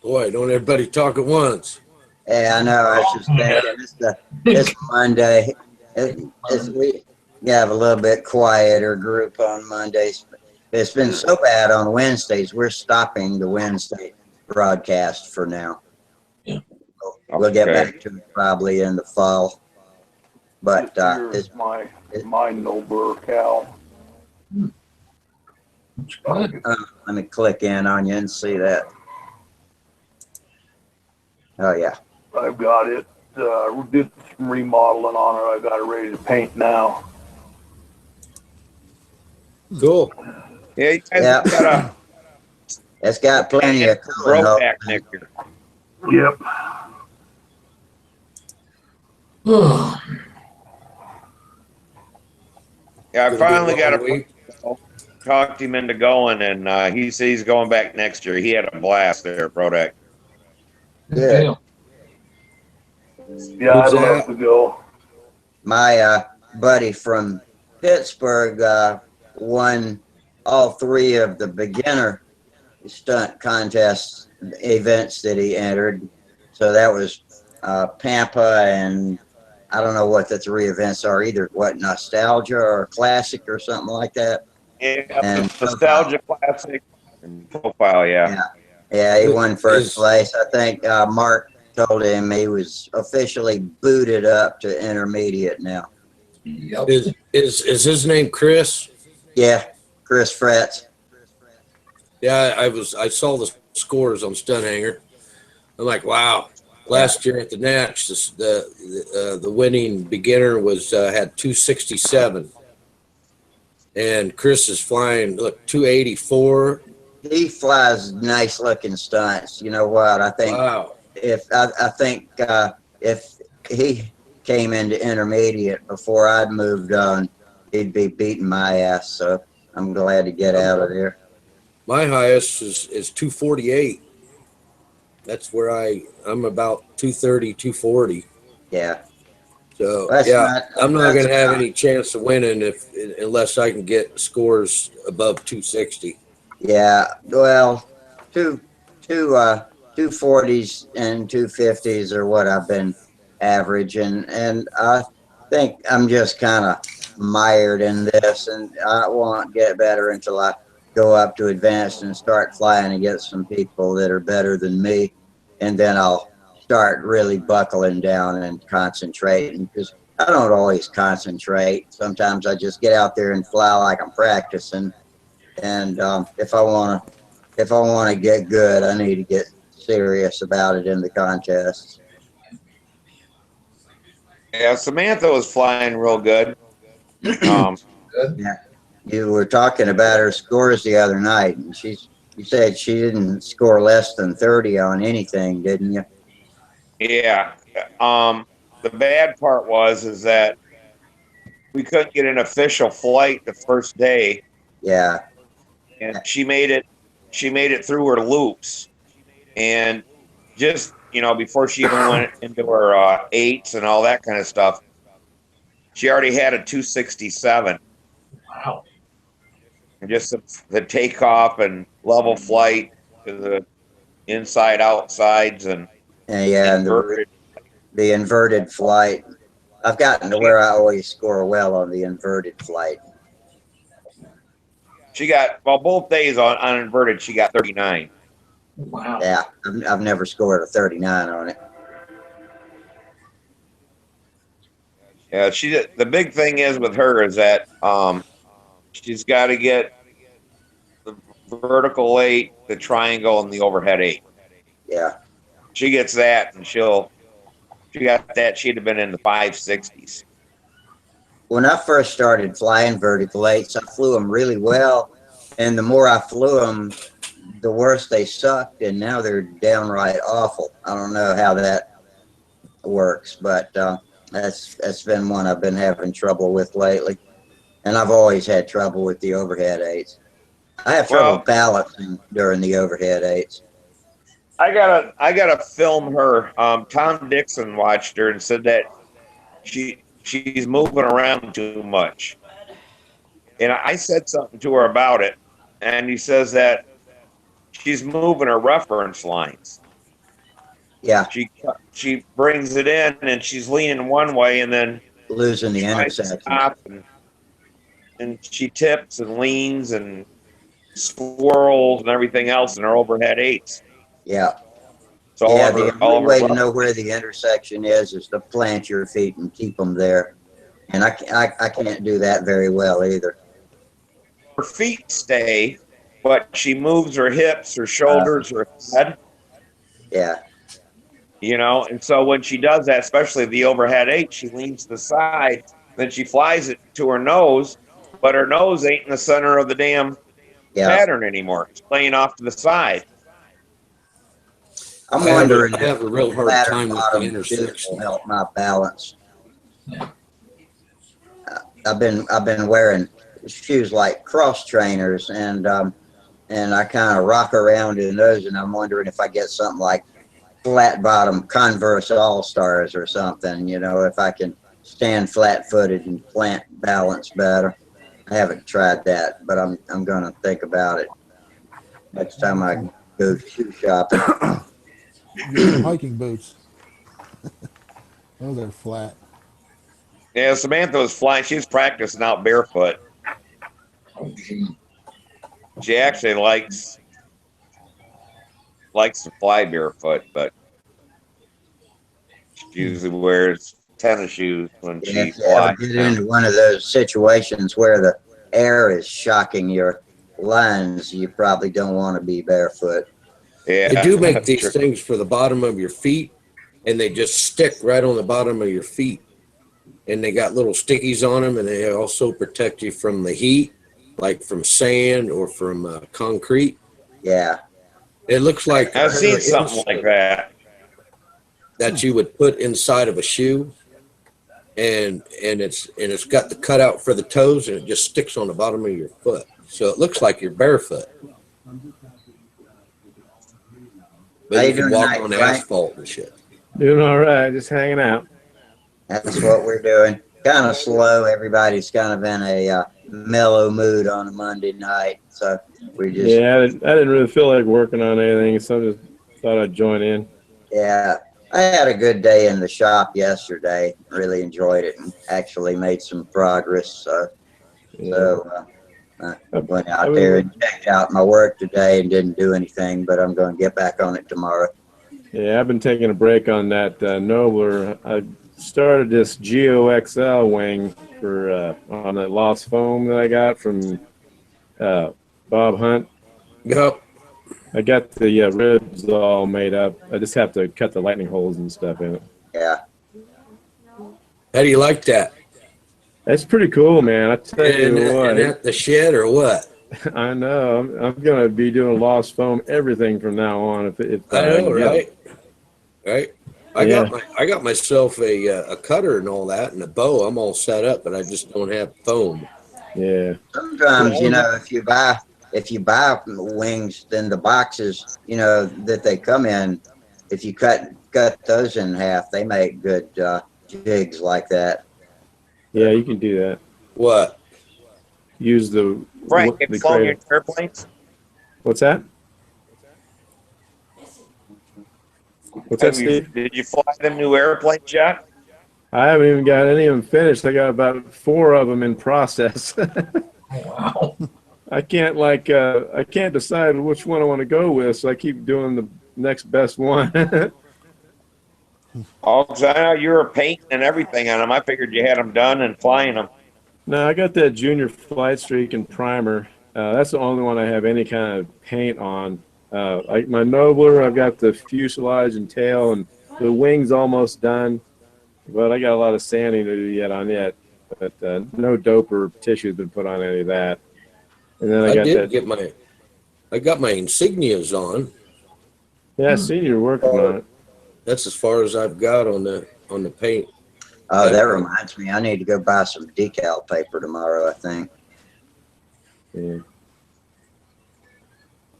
Boy, don't everybody talk at once. Yeah, I know. I was just thinking it's Monday. We have a little bit quieter group on Mondays. It's been so bad on Wednesdays. We're stopping the Wednesday broadcast for now. Yeah. We'll get back to it probably in the fall. But Here's my no burr cow. Good. let me click in on you and see that. Oh yeah. I've got it. We did some remodeling on it. I got it ready to paint now. Cool. Yeah, you guys Yeah. got It's got plenty of a cooling road holes. back next year. Yep. Ugh. Yeah, I Gonna be finally a got long week. talked him into going, and he says he's going back next year. He had a blast there, Brodeck. Good Good. deal. Yeah, I'd Who's love that? to go. My buddy from Pittsburgh won all three of the beginner stunt contest events that he entered. So that was Pampa, and I don't know what the three events are either. What, Nostalgia or Classic or something like that? Yeah, And Nostalgia Classic and Profile, yeah. Yeah, he won first Is- place. I think Mark told him he was officially booted up to intermediate now. Yep. Is his name Chris? Yeah, Chris Fretz. Yeah, I saw the scores on Stunt Hanger. I'm like, wow. Last year at the Natch, the winning beginner was had 267, and Chris is flying 284. He flies nice looking stunts. You know what? I think Wow. I think if he came into intermediate before I'd moved on, he'd be beating my ass. So I'm glad to get out of there. My highest is 248. That's where I'm about 230, 240. Yeah. So That's I'm not that's going to have any chance of winning unless I can get scores above 260. Yeah, well, two 240s and 250s are what I've been averaging, and I think I'm just kind of mired in this, and I won't get better until I go up to advanced and start flying against some people that are better than me, and then I'll start really buckling down and concentrating, because I don't always concentrate. Sometimes I just get out there and fly like I'm practicing. And if I want to get good, I need to get serious about it in the contests. Yeah, Samantha was flying real good. Um, Yeah, you were talking about her scores the other night, and you said she didn't score less than 30 on anything, didn't you? yeah. The bad part is that we couldn't get an official flight the first day, Yeah, and she made it through her loops, and just before she even went into her eights and all that kind of stuff, she already had a 267. Wow. And just the takeoff and level flight to the inside outsides and and inverted. the inverted flight. I've gotten to where I always score well on the inverted flight. She got both days on inverted. She got 39. Wow. Yeah, I've never scored a 39 on it. Yeah, the big thing is with her is that she's got to get the vertical 8, the triangle, and the overhead 8. Yeah. She gets that, and she got that. She'd have been in the 560s. When I first started flying vertical 8s, I flew them really well. And the more I flew them, the worse they sucked. And now they're downright awful. I don't know how that works, but that's been one I've been having trouble with lately. And I've always had trouble with the overhead 8s. I have trouble balancing during the overhead 8s. I gotta film her. Tom Dixon watched her and said that she's moving around too much. And I said something to her about it, and he says that she's moving her reference lines. Yeah. She brings it in and she's leaning one way and then losing the intersection. And she tips and leans and swirls and everything else in her overhead 8s. Yeah. So yeah, the only way to know where the intersection is to plant your feet and keep them there. And I can't do that very well either. Her feet stay, but she moves her hips, her shoulders, her head. Yeah. And so when she does that, especially the overhead 8, she leans to the side, then she flies it to her nose, but her nose ain't in the center of the damn pattern anymore. It's laying off to the side. I'm wondering I have a real hard time with the intersection. Will help my balance. Yeah. I've been wearing shoes like cross trainers, and I kind of rock around in those, and I'm wondering if I get something like flat bottom Converse All Stars or something. If I can stand flat footed and plant balance better. I haven't tried that, but I'm gonna think about it next time I go shoe shopping. Get some hiking boots. Oh, they're flat. Yeah, Samantha was flying. She's practicing out barefoot. Oh, gee. She actually likes to fly barefoot, but she usually wears tennis shoes when And she if you ever flies. get into one of those situations where the air is shocking your lungs, you probably don't want to be barefoot. Yeah, They do make that's these true. things for the bottom of your feet, and they just stick right on the bottom of your feet. And they got little stickies on them, and they also protect you from the heat, like from sand or from concrete. Yeah. It looks like a I've pair seen of something like that. that you would put inside of a shoe, and it's got the cutout for the toes, and it just sticks on the bottom of your foot, so it looks like you're barefoot, How but you you can doing walk tonight, on Frank? asphalt and shit. Doing all right, just hanging out. That's what we're doing. Kind of slow. Everybody's kind of in a mellow mood on a Monday night. So we just, Yeah, I didn't really feel like working on anything, so I just thought I'd join in. yeah. I had a good day in the shop yesterday. Really enjoyed it and actually made some progress. Yeah. So I went I out was- there and checked out my work today and didn't do anything, but I'm going to get back on it tomorrow. Yeah, I've been taking a break on that Nobler. I started this GeoXL wing for on that lost foam that I got from Bob Hunt. Yep. I got the ribs all made up. I just have to cut the lightning holes and stuff in it. Yeah. How do you like that? That's pretty cool, man. I tell And you what, that the shed or what? I know. I'm gonna be doing lost foam everything from now on. If I can know, get 'em. right? Right. I got myself a cutter and all that and a bow. I'm all set up, but I just don't have foam. Yeah. Sometimes, you know, if you buy wings, then the boxes, you know, that they come in, if you cut those in half, they make good jigs like that. Yeah, you can do that. What? Use the Frank, have the you flown your crate. airplanes? What's that? What's that, Steve? Did you fly them new airplanes yet? I haven't even got any of them finished. I got about 4 of them in process. Wow. I can't decide which one I want to go with, so I keep doing the next best one. Oh, 'cause I know you were painting and everything on them. I figured you had them done and flying them. No, I got that junior flight streak and primer. That's the only one I have any kind of paint on. Like my Nobler, I've got the fuselage and tail, and the wing's almost done, but I got a lot of sanding to do yet on it. But no dope or tissue has been put on any of that. And then I got that. I got my insignias on. Yeah, I seen you were working on it. That's as far as I've got on the paint. Oh, that reminds me, I need to go buy some decal paper tomorrow, I think. Yeah.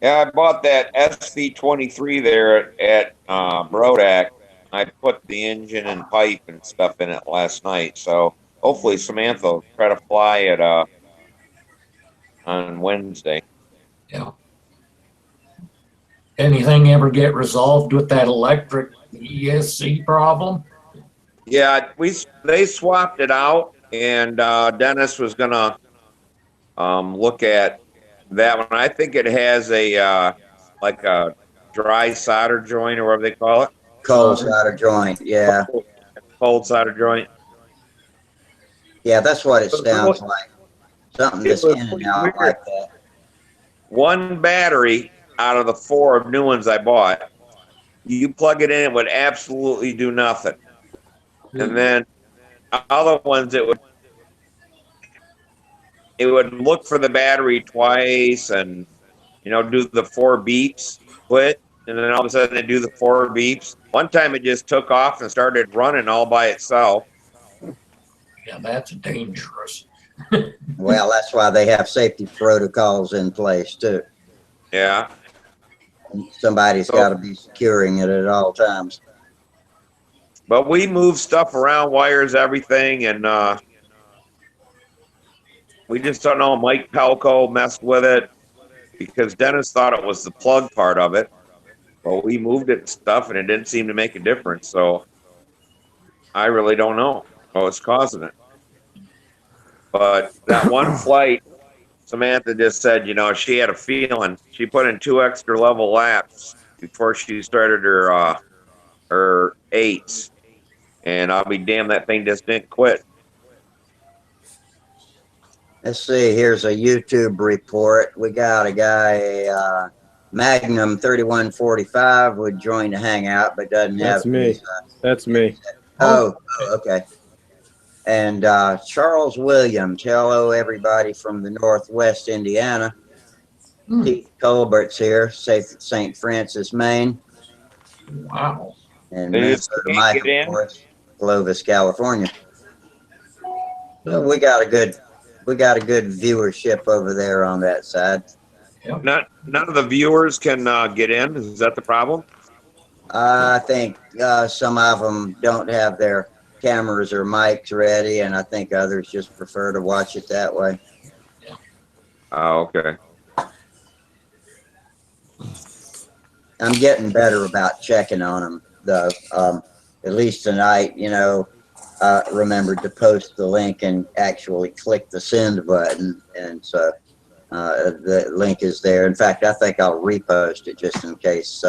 Yeah, I bought that SV23 there at Brodak. I put the engine and pipe and stuff in it last night. So hopefully Samantha will try to fly it on Wednesday. Yeah. Anything ever get resolved with that electric ESC problem? Yeah, they swapped it out, and Dennis was gonna look at that one. I think it has a like a dry solder joint or whatever they call it. Cold solder joint, yeah. Cold solder joint. Yeah, that's what it But sounds really- like. Something it that's was in and pretty out weird. like that. One battery out of the 4 new ones I bought, you plug it in, it would absolutely do nothing. And then other ones, it would look for the battery twice and, you know, do the 4 beeps, quit, and then all of a sudden it do the 4 beeps. One time it just took off and started running all by itself. Yeah, that's dangerous. Well, that's why they have safety protocols in place too. Yeah. Somebody's got to be securing it at all times. But we moved stuff around, wires, everything, and we just don't know. Mike Pelco messed with it because Dennis thought it was the plug part of it. But we moved it and stuff, and it didn't seem to make a difference. So I really don't know what's causing it. But that one flight, Samantha just said, you know, she had a feeling. She put in 2 extra level laps before she started her 8s, and I'll be damned that thing just didn't quit. Let's see. Here's a YouTube report. We got a guy, Magnum 3145, would join the Hangout, but doesn't have. That's me. That's me. Oh, okay. And Charles Williams, hello everybody from the Northwest Indiana. Keith Colbert's here, St. Francis, Maine. Wow. And Is Minnesota can't Mike, get of in? course, Clovis, California. So we got a good viewership over there on that side. None of the viewers can get in. Is that the problem? I think some of them don't have their cameras or mics ready, and I think others just prefer to watch it that way. Oh, okay. I'm getting better about checking on them, though. At least tonight, you know, I remembered to post the link and actually click the send button, and so the link is there. In fact, I think I'll repost it just in case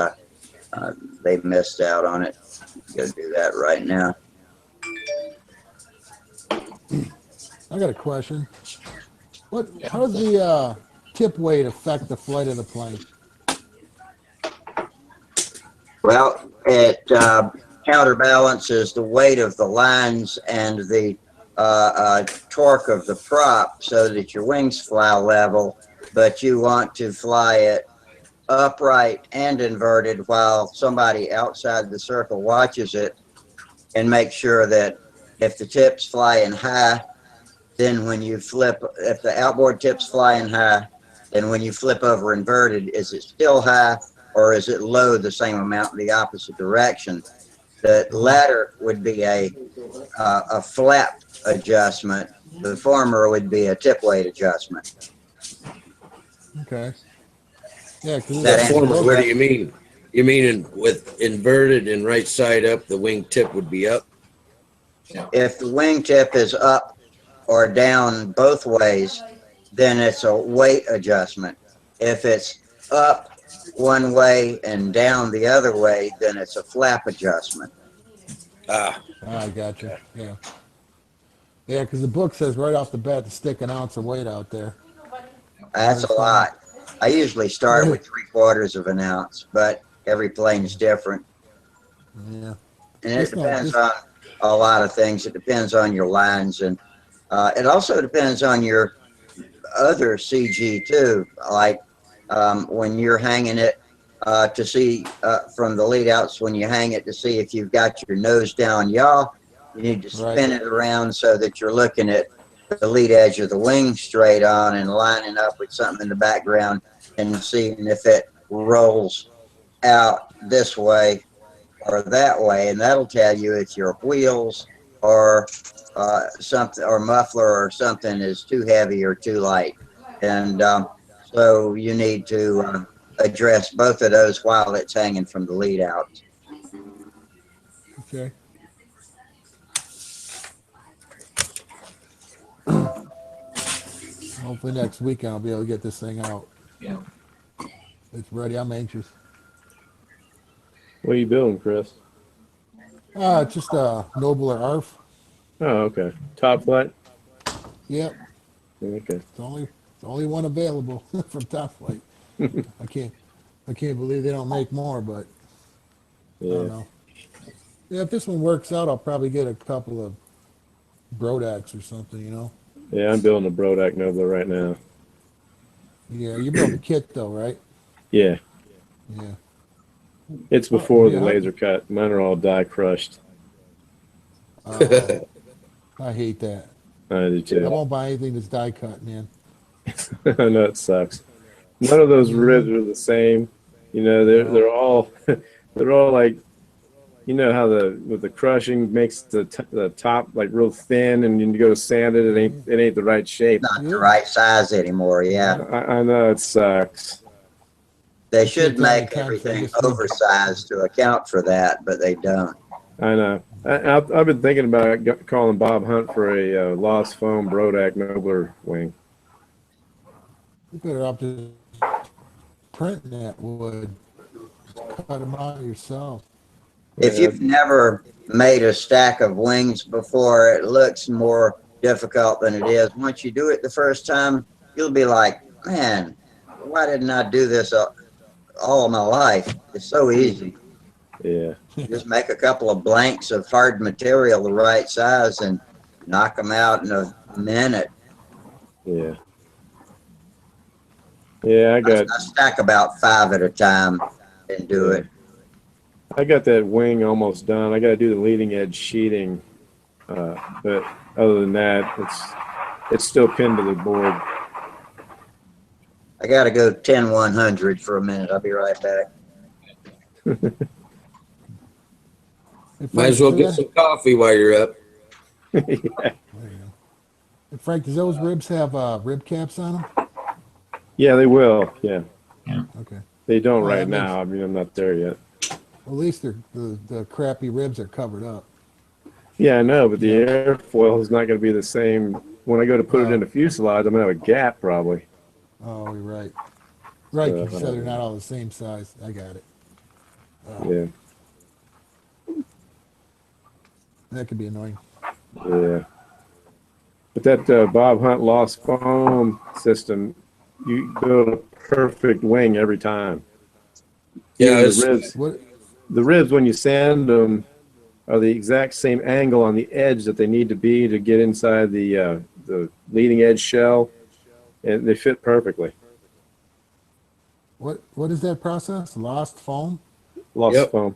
they missed out on it. Go do that right now. I got a question. How does the tip weight affect the flight of the plane? Well, it counterbalances the weight of the lines and the torque of the prop so that your wings fly level, but you want to fly it upright and inverted while somebody outside the circle watches it, and make sure that if the tip's flying high, then when you flip, if the outboard tip's flying high, then when you flip over inverted, is it still high or is it low the same amount in the opposite direction? The latter would be a flap adjustment. The former would be a tip weight adjustment. Okay. Yeah, because That Former, what do you mean? You mean with inverted and right side up, the wing tip would be up? if the wing tip is up or down both ways, then it's a weight adjustment. If it's up one way and down the other way, then it's a flap adjustment. I got you. Yeah. Yeah, because the book says right off the bat to stick an ounce of weight out there. That's a lot. I usually start with 3/4 of an ounce, but every plane's different. Yeah. And it depends on a lot of things. It depends on your lines, and it also depends on your other CG too. Like when you're hanging it to see from the lead outs, when you hang it to see if you've got your nose down yaw, you need to spin it around so that you're looking at the lead edge of the wing straight on and lining up with something in the background and seeing if it rolls out this way or that way, and that'll tell you if your wheels or something or muffler or something is too heavy or too light. And so you need to address both of those while it's hanging from the lead out. Okay. Hopefully next weekend I'll be able to get this thing out. Yeah. It's ready. I'm anxious. What are you building, Chris? Just a Nobler ARF. Oh, okay. Top flight? Yep. Okay. It's the only one available from Top Flight. I can't believe they don't make more, but I don't know. Yeah, if this one works out, I'll probably get a couple of Brodacks or something, you know. Yeah, I'm building a Brodak Nobler right now. Yeah, you built the kit though, right? Yeah. Yeah. It's before the yeah. laser cut. Mine are all die crushed. I hate that. I do I too. won't buy anything that's die cut, man. I know it sucks. None of those ribs are the same. You know, they're all they're all like, you know how the crushing makes the top like real thin, and you go to sand it, it ain't the right shape. Not the right size anymore. Yeah, I know it sucks. they should make everything oversized to account for that, but they don't. I know. I've been thinking about calling Bob Hunt for a Lost Foam Brodak Nobler wing. You better up to printing that wood. Cut them out yourself. If you've never made a stack of wings before, it looks more difficult than it is. Once you do it the first time, you'll be like, man, why didn't I do this all my life? It's so easy. Yeah. Just make a couple of blanks of hard material the right size and knock them out in a minute. Yeah. Yeah, I stack about 5 at a time and do it. I got that wing almost done. I got to do the leading edge sheeting, but other than that, it's still pinned to the board. I got to go 10-100 for a minute. I'll be right back. Might as well get some coffee while you're up. Yeah. There you go. And Frank, does those ribs have rib caps on them? Yeah, they will. Yeah. Okay. They don't Well, right that now. I mean, I'm not there yet. At least the crappy ribs are covered up. Yeah, I know, but the airfoil is not going to be the same. When I go to put it in the fuselage, I'm going to have a gap probably. Oh, you're right. Right, 'cause you said they're not all the same size. I got it. Yeah. That could be annoying. Yeah. But that Bob Hunt Lost Foam system, you build a perfect wing every time. Yeah, the ribs when you sand them are the exact same angle on the edge that they need to be to get inside the leading edge shell, and they fit perfectly. What is that process? Lost foam? Lost Foam.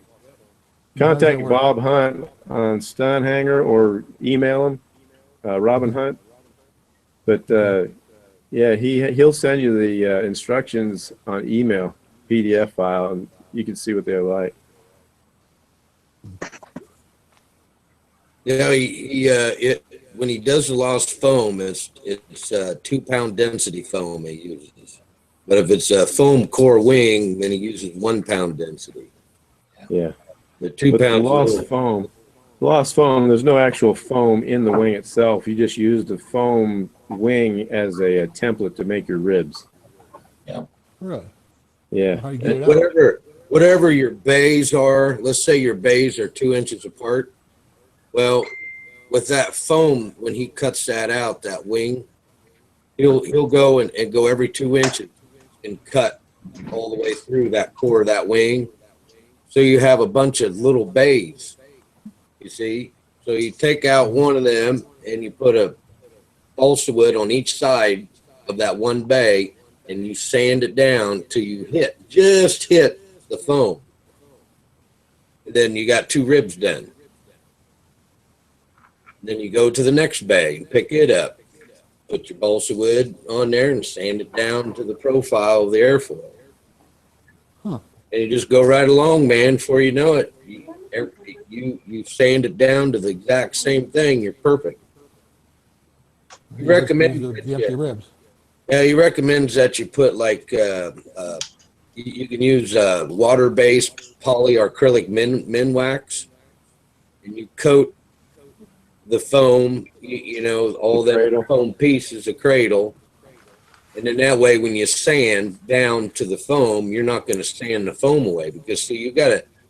Contact Bob Hunt on Stunt Hanger or email him, Robin Hunt. But yeah, he'll send you the instructions on email, PDF file, and you can see what they're like. Yeah, when he does the Lost Foam, it's 2-pound density foam he uses. But if it's a foam core wing, then he uses 1-pound density. Yeah. The 2 pounds. Lost foam. There's no actual foam in the wing itself. You just use the foam wing as a template to make your ribs. Yeah. Really? Yeah. How do you get it out? Whatever your bays are, let's say your bays are 2 inches apart. Well, with that foam, when he cuts that out, that wing, he'll go and go every 2 inches and cut all the way through that core of that wing. So you have a bunch of little bays, you see? So you take out one of them and you put a balsa wood on each side of that one bay and you sand it down till you just hit the foam. Then you got 2 ribs done. Then you go to the next bay and pick it up. Put your balsa wood on there and sand it down to the profile of the airfoil. Huh. And you just go right along, man, before you know it. You sand it down to the exact same thing. You're perfect. He recommends the empty ribs. Yeah, he recommends that you put like you can use water-based polyacrylic min wax, and you coat the foam, all the foam pieces of cradle, and then that way when you sand down to the foam, you're not going to sand the foam away because see,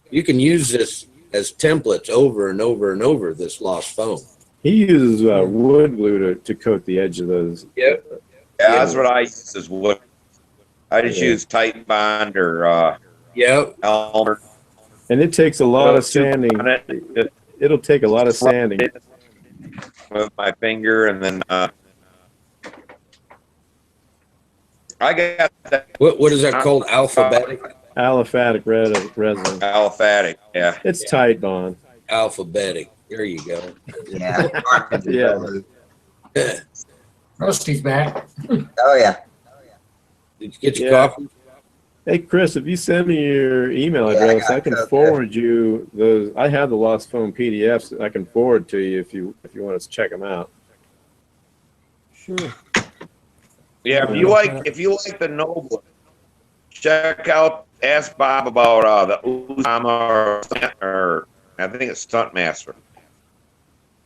you can use this as templates over and over and over. This Lost Foam. He uses wood glue to coat the edge of those. Yep. Yeah, that's what I use is wood. I just use Tight Bond or Elmer. And it takes a lot of sanding. It'll take a lot of sanding. With my finger, and then I got that. What is that called? Alphabetic? Aliphatic resin. Aliphatic, yeah. It's Tight Bond. Alphabetic. There you go. Yeah. Yeah. Rusty's back. Oh, yeah. Did you get your coffee? Hey, Chris, if you send me your email address, I can forward you those. I have the Lost Foam PDFs that I can forward to you if you want to check them out. Sure. Yeah, if you like the Nobler, check out. Ask Bob about the Usama or I think it's Stunt Master.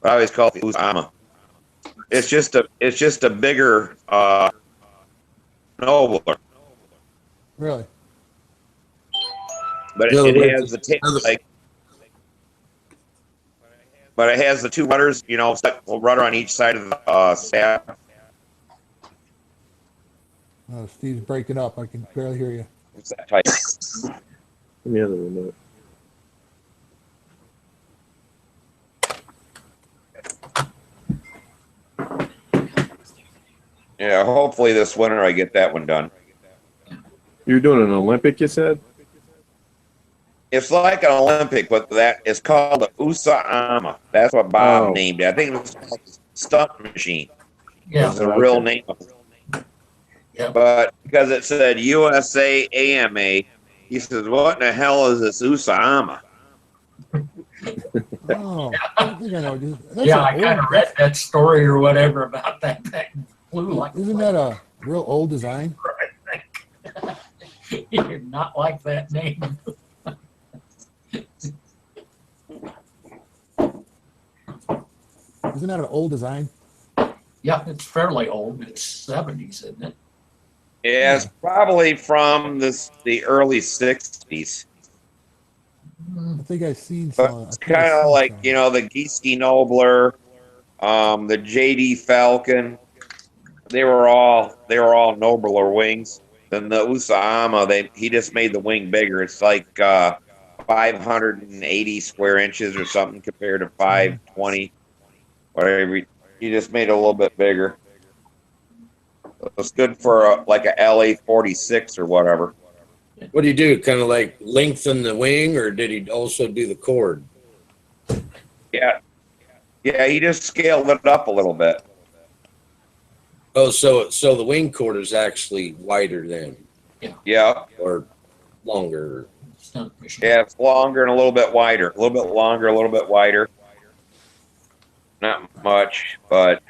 I always call it the Usama. It's just a bigger Nobler, Really? but In other it words, has the tail another- like, but it has the two rudders. You know, rudder on each side of the staff. Oh, Steve's breaking up. I can barely hear you. It's that type. Give me the other remote. Yeah, hopefully this winter I get that one done. You're doing an Olympic, you said? It's like an Olympic, but that is called the Usama. That's what Bob Oh. named it. I think it was called the Stunt Machine. Yeah. Is the real name of it. Yeah. But because it said USA AMA, he says, "What in the hell is this Usama?" Oh, I think I know. That's Yeah, an I kind of old- read that story or whatever about that thing. Flew like Isn't that a real old design? You did not like that name. Isn't that an old design? Yeah, it's fairly old. It's 70s, isn't it? Yeah, it's probably from the early '60s. I think I've seen But some. it's kind of like, you know, the Geesky Nobler, the JD Falcon. They were all Nobler wings. Then the Usama, he just made the wing bigger. It's like 580 square inches or something compared to 520. Whatever. He just made it a little bit bigger. It's good for like a LA 46 or whatever. What do you do? Kind of like lengthen the wing, or did he also do the cord? Yeah. Yeah, he just scaled it up a little bit. Oh, so the wing cord is actually wider then, Yeah. or longer. Stunt machine. Yeah, it's longer and a little bit wider. A little bit longer, a little bit wider. Not much, but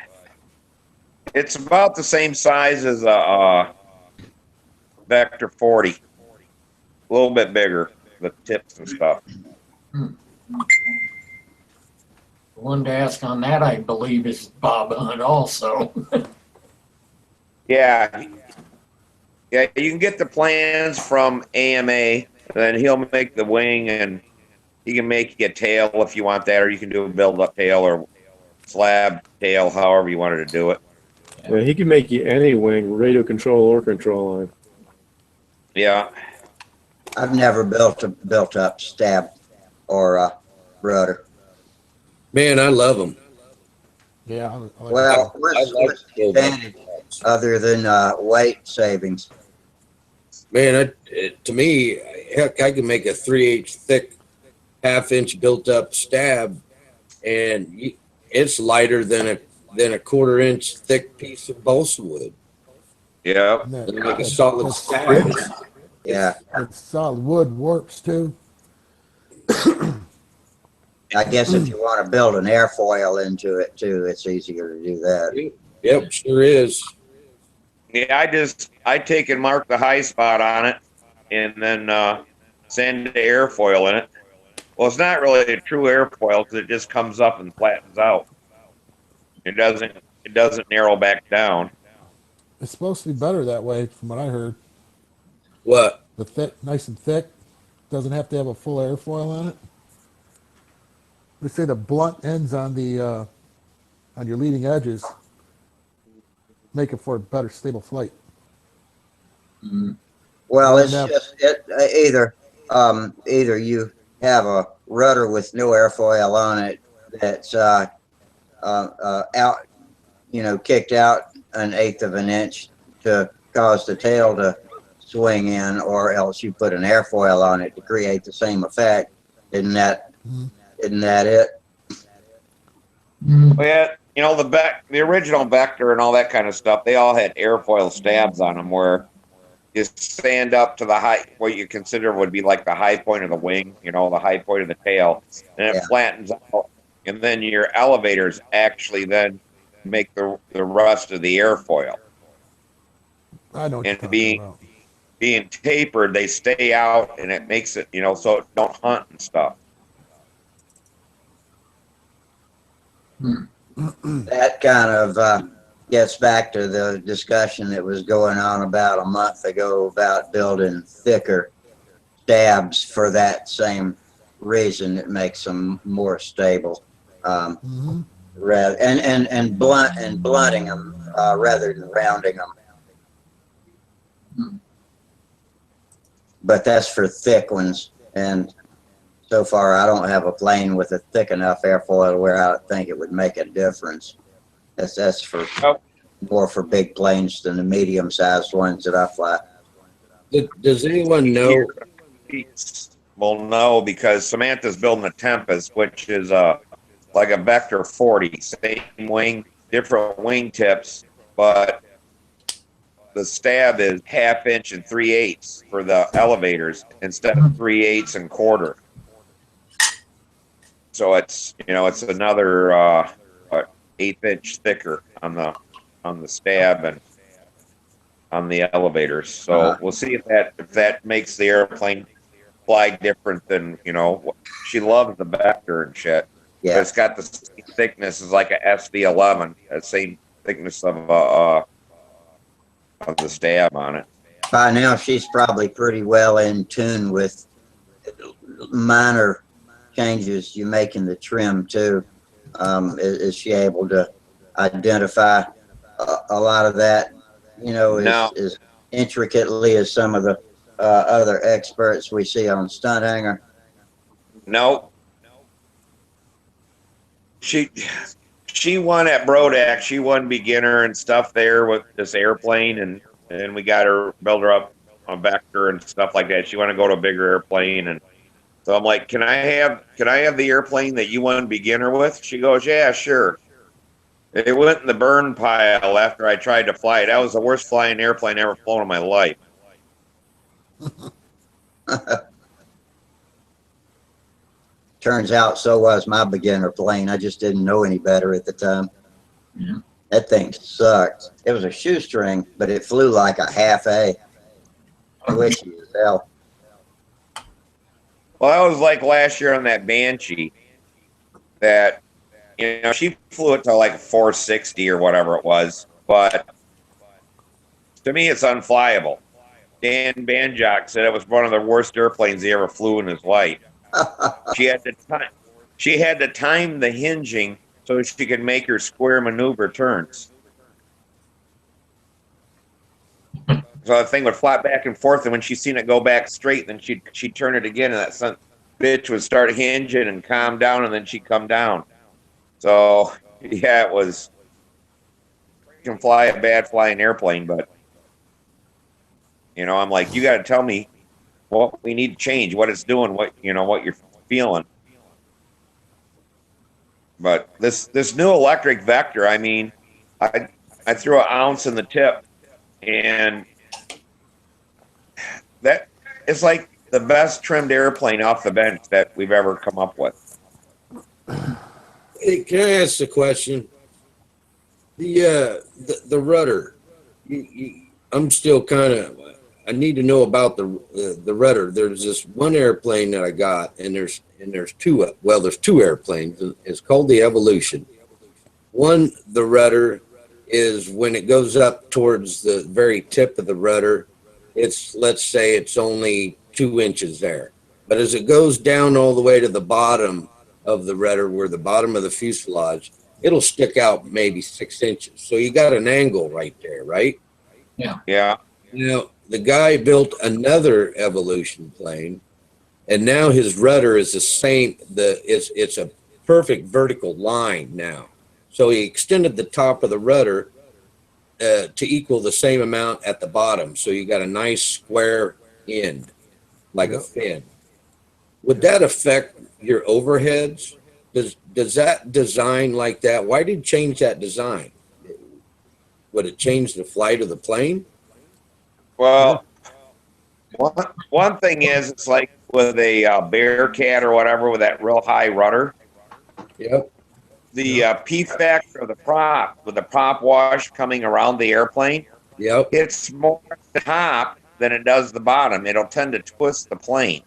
it's about the same size as a Vector 40. A little bit bigger, the tips and stuff. The one to ask on that, I believe, is Bob Hunt also. Yeah. Yeah, you can get the plans from AMA, and then he'll make the wing, and he can make you a tail if you want that, or you can do a build-up tail or slab tail, however you wanted to do it. Yeah, he can make you any wing, radio control or control line. Yeah. I've never built up stab or rudder. Man, I love them. Yeah. I like Well, I what's like the advantage other than weight savings? Man, to me, heck, I can make a 3/8 thick, half-inch built-up stab, and it's lighter than a 1/4 inch thick piece of balsa wood. Yeah. that. And like a solid stab. Yeah, That solid wood works too. I guess if you want to build an airfoil into it too, it's easier to do that. Yep, sure is. Yeah, I take and mark the high spot on it, and then sand the airfoil in it. Well, it's not really a true airfoil because it just comes up and flattens out. It doesn't narrow back down. It's supposed to be better that way, from what I heard. What? The thick, nice and thick, doesn't have to have a full airfoil on it. They say the blunt ends on the on your leading edges make it for a better stable flight. Well, it's Now- just either you have a rudder with no airfoil on it that's out, kicked out 1/8 of an inch to cause the tail to swing in, or else you put an airfoil on it to create the same effect. Isn't that it? But yeah, the original Vector and all that kind of stuff, they all had airfoil stabs on them where you stand up to the high, what you consider would be like the high point of the wing, the high point of the tail, and it Yeah. flattens out. And then your elevators actually then make the rest of the airfoil. I know what you're And talking about. being tapered, they stay out, and it makes it, so it don't hunt and stuff. That kind of gets back to the discussion that was going on about a month ago about building thicker stabs for that same reason. It makes them more stable. Rather and blunting them rather than rounding them. But that's for thick ones, and so far I don't have a plane with a thick enough airfoil where I think it would make a difference. That's for more for big planes than the medium-sized ones that I fly. Does anyone know? Well, no, because Samantha's building a Tempest, which is like a Vector 40, same wing, different wing tips, but the stab is 1/2 inch and 3/8 for the elevators instead of 3/8 and 1/4. So it's, you know, it's another 1/8 inch thicker on the stab and on the elevators. So we'll see if that makes the airplane fly different than, you know, she loves the Vector and shit. Yeah. But it's got the same thickness as like a SV11, the same thickness of the stab on it. By now, she's probably pretty well in tune with minor changes you make in the trim too. Is she able to identify a lot of that, you know, as intricately as some of the other experts we see on Stunt Hanger? No. She won at Brodax. She won beginner and stuff there with this airplane, and we got her, build her up on Vector and stuff like that. She wanted to go to a bigger airplane, and so I'm like, can I have the airplane that you won beginner with? She goes, yeah, sure. It went in the burn pile after I tried to fly it. That was the worst flying airplane I ever flown in my life. Turns out so was my beginner plane. I just didn't know any better at the time. Yeah. That thing sucked. It was a shoestring, but it flew like a 1/2 A. Squishy as hell. Well, that was like last year on that Banshee. That, you know, she flew it to like 460 or whatever it was, but to me, it's unflyable. Dan Banjock said it was one of the worst airplanes he ever flew in his life. She had to time the hinging so she could make her square maneuver turns. So the thing would flap back and forth, and when she seen it go back straight, then she'd turn it again, and that son bitch would start hinging and calm down, and then she'd come down. So yeah, it was. You can fly a bad flying airplane, but you know, I'm like, you got to tell me what we need to change, what it's doing, what you're feeling. But this new electric Vector, I mean, I threw an ounce in the tip, and that is like the best trimmed airplane off the bench that we've ever come up with. Hey, can I ask a question? The rudder. I'm still kind of. I need to know about the rudder. There's this one airplane that I got, and there's two. Well, there's two airplanes. It's called the Evolution. One, the rudder is when it goes up towards the very tip of the rudder. It's, let's say it's only 2 inches there, but as it goes down all the way to the bottom of the rudder, where the bottom of the fuselage, it'll stick out maybe 6 inches. So you got an angle right there, right? Yeah. Yeah. You know, the guy built another Evolution plane, and now his rudder is the same. It's a perfect vertical line now. So he extended the top of the rudder to equal the same amount at the bottom. So you got a nice square end, like a fin. Would that affect your overheads? Does that design like that? Why did you change that design? Would it change the flight of the plane? Well, one thing is, it's like with a Bearcat or whatever with that real high rudder. Yep. The P factor of the prop, with the prop wash coming around the airplane, Yep. it's more at the top than it does the bottom. It'll tend to twist the plane.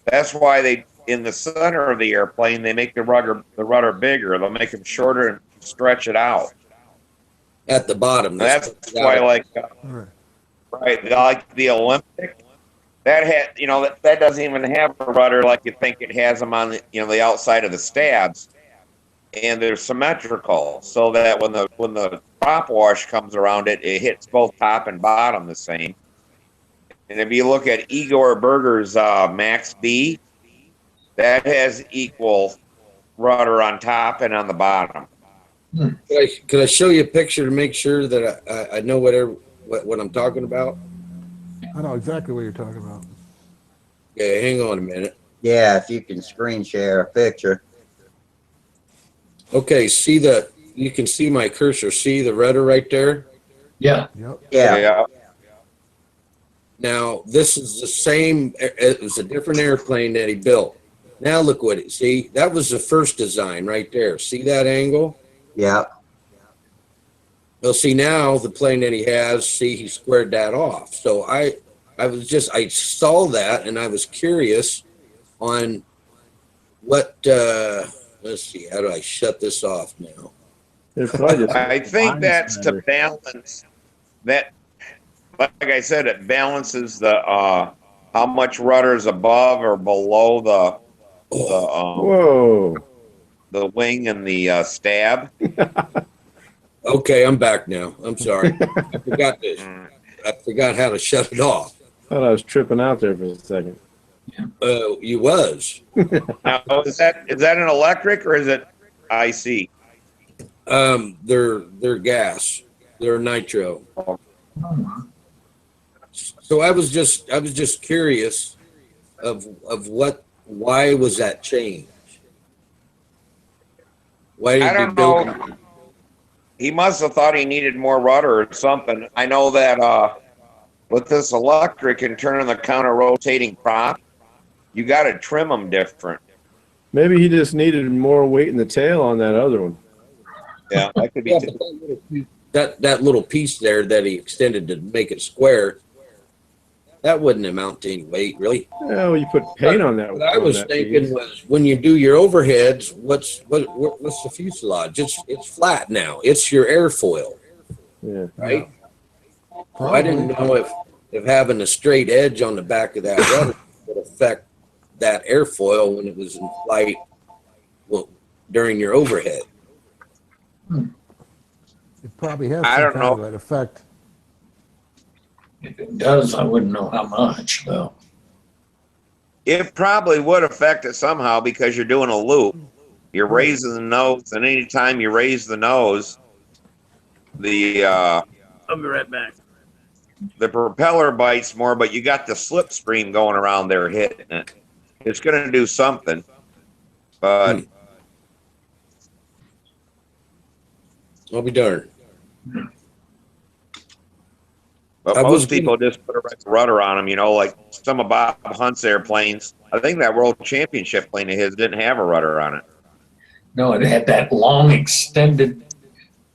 That's why in the center of the airplane, they make the rudder bigger. They'll make them shorter and stretch it out. At the bottom. That's why, like, Right. right, like the Olympic, that had, you know, that doesn't even have a rudder like you think it has them on the, you know, the outside of the stabs, and they're symmetrical, so that when the prop wash comes around it, it hits both top and bottom the same. And if you look at Igor Berger's Max B, that has equal rudder on top and on the bottom. Could I show you a picture to make sure that I know what I'm talking about? I know exactly what you're talking about. Yeah, hang on a minute. Yeah, if you can screen share a picture. Okay, you can see my cursor. See the rudder right there? Yeah. Yep. Yeah. Now, this is the same, it was a different airplane that he built. Now look what it, see, that was the first design right there. See that angle? Yeah. Well, see now the plane that he has, see, he squared that off. So I saw that and I was curious on what, let's see, how do I shut this off now? They're probably just I think lines that's to better. balance that. Like I said, it balances the how much rudder is above or below Whoa. the wing and the stab. Okay, I'm back now. I'm sorry. I forgot this. I forgot how to shut it off. Thought I was tripping out there for a second. You was. Now, is that an electric or is it IC? They're gas. They're nitro. So I was just curious of why was that change? Why did I you don't build know. He must have thought he needed more rudder or something. I know that with this electric and turning the counter rotating prop, you got to trim them different. Maybe he just needed more weight in the tail on that other one. Yeah, that could be. Yeah, that little piece there that he extended to make it square, that wouldn't amount to any weight, really. Oh, you put paint on that. What I was thinking was when you do your overheads, what's the fuselage? It's flat now. It's your airfoil, Yeah. right? Well, I didn't know if having a straight edge on the back of that rudder would affect that airfoil when it was in flight, well, during your overhead. It probably has I some don't kind know. of that effect. If it does, I wouldn't know how much, though. It probably would affect it somehow because you're doing a loop. You're raising the nose, and anytime you raise the nose, I'll be right back. The propeller bites more, but you got the slipstream going around there hitting it. It's going to do something, but I'll be darned. But most people just put a rudder on them, you know, like some of Bob Hunt's airplanes. I think that World Championship plane of his didn't have a rudder on it. No, it had that long, extended,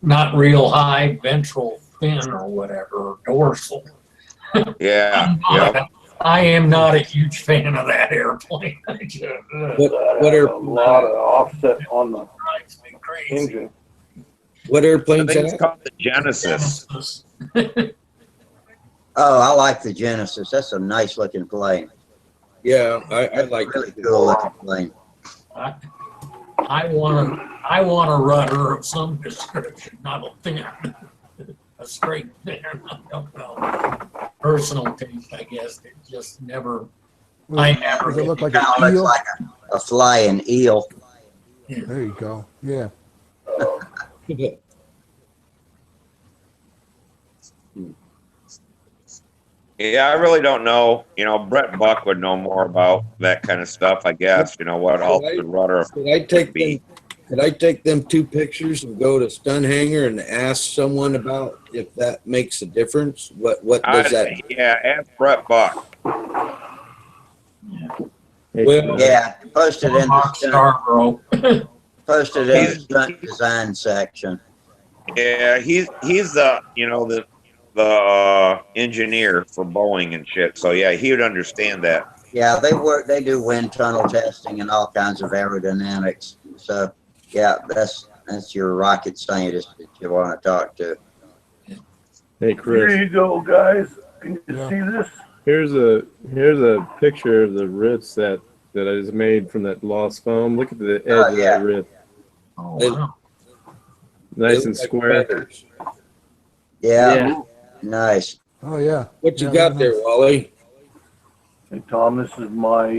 not real high ventral fin or whatever, or dorsal. Yeah. I am not a huge fan of that airplane. What a lot of offset on the drives me crazy. engine. What I airplane's think it's that? called the Genesis. Oh, I like the Genesis. That's a nice looking plane. Yeah, I That's like a really cool looking plane. I want a rudder of some description, not a fin, a straight fin. I don't know. Personal taste, I guess. It just never. I never. Does it look like Kind of an looks eel? like a flying eel. There you go. Yeah. Yeah, I really don't know. You know, Brett Buck would know more about that kind of stuff, I guess. You know, what altered rudder Could I would be. take them 2 pictures and go to Stunt Hangar and ask someone about if that makes a difference? What does that? Yeah, ask Brett Buck. Well, Yeah, posted in the stunt, Scarborough. posted in the stunt design section. Yeah, he's the engineer for Boeing and shit. So yeah, he would understand that. Yeah, they do wind tunnel testing and all kinds of aerodynamics. So yeah, that's your rocket scientist that you want to talk to. Hey, Here Chris. you go, guys. Can you Yeah. see this? Here's a picture of the rivets that I just made from that lost foam. Look at the edge of yeah. that rivet. Oh, They- wow. Nice They and look like square. feathers. Yeah, nice. Oh yeah. What you Yeah, got they're there, nice. Wally? Hey, Tom, this is my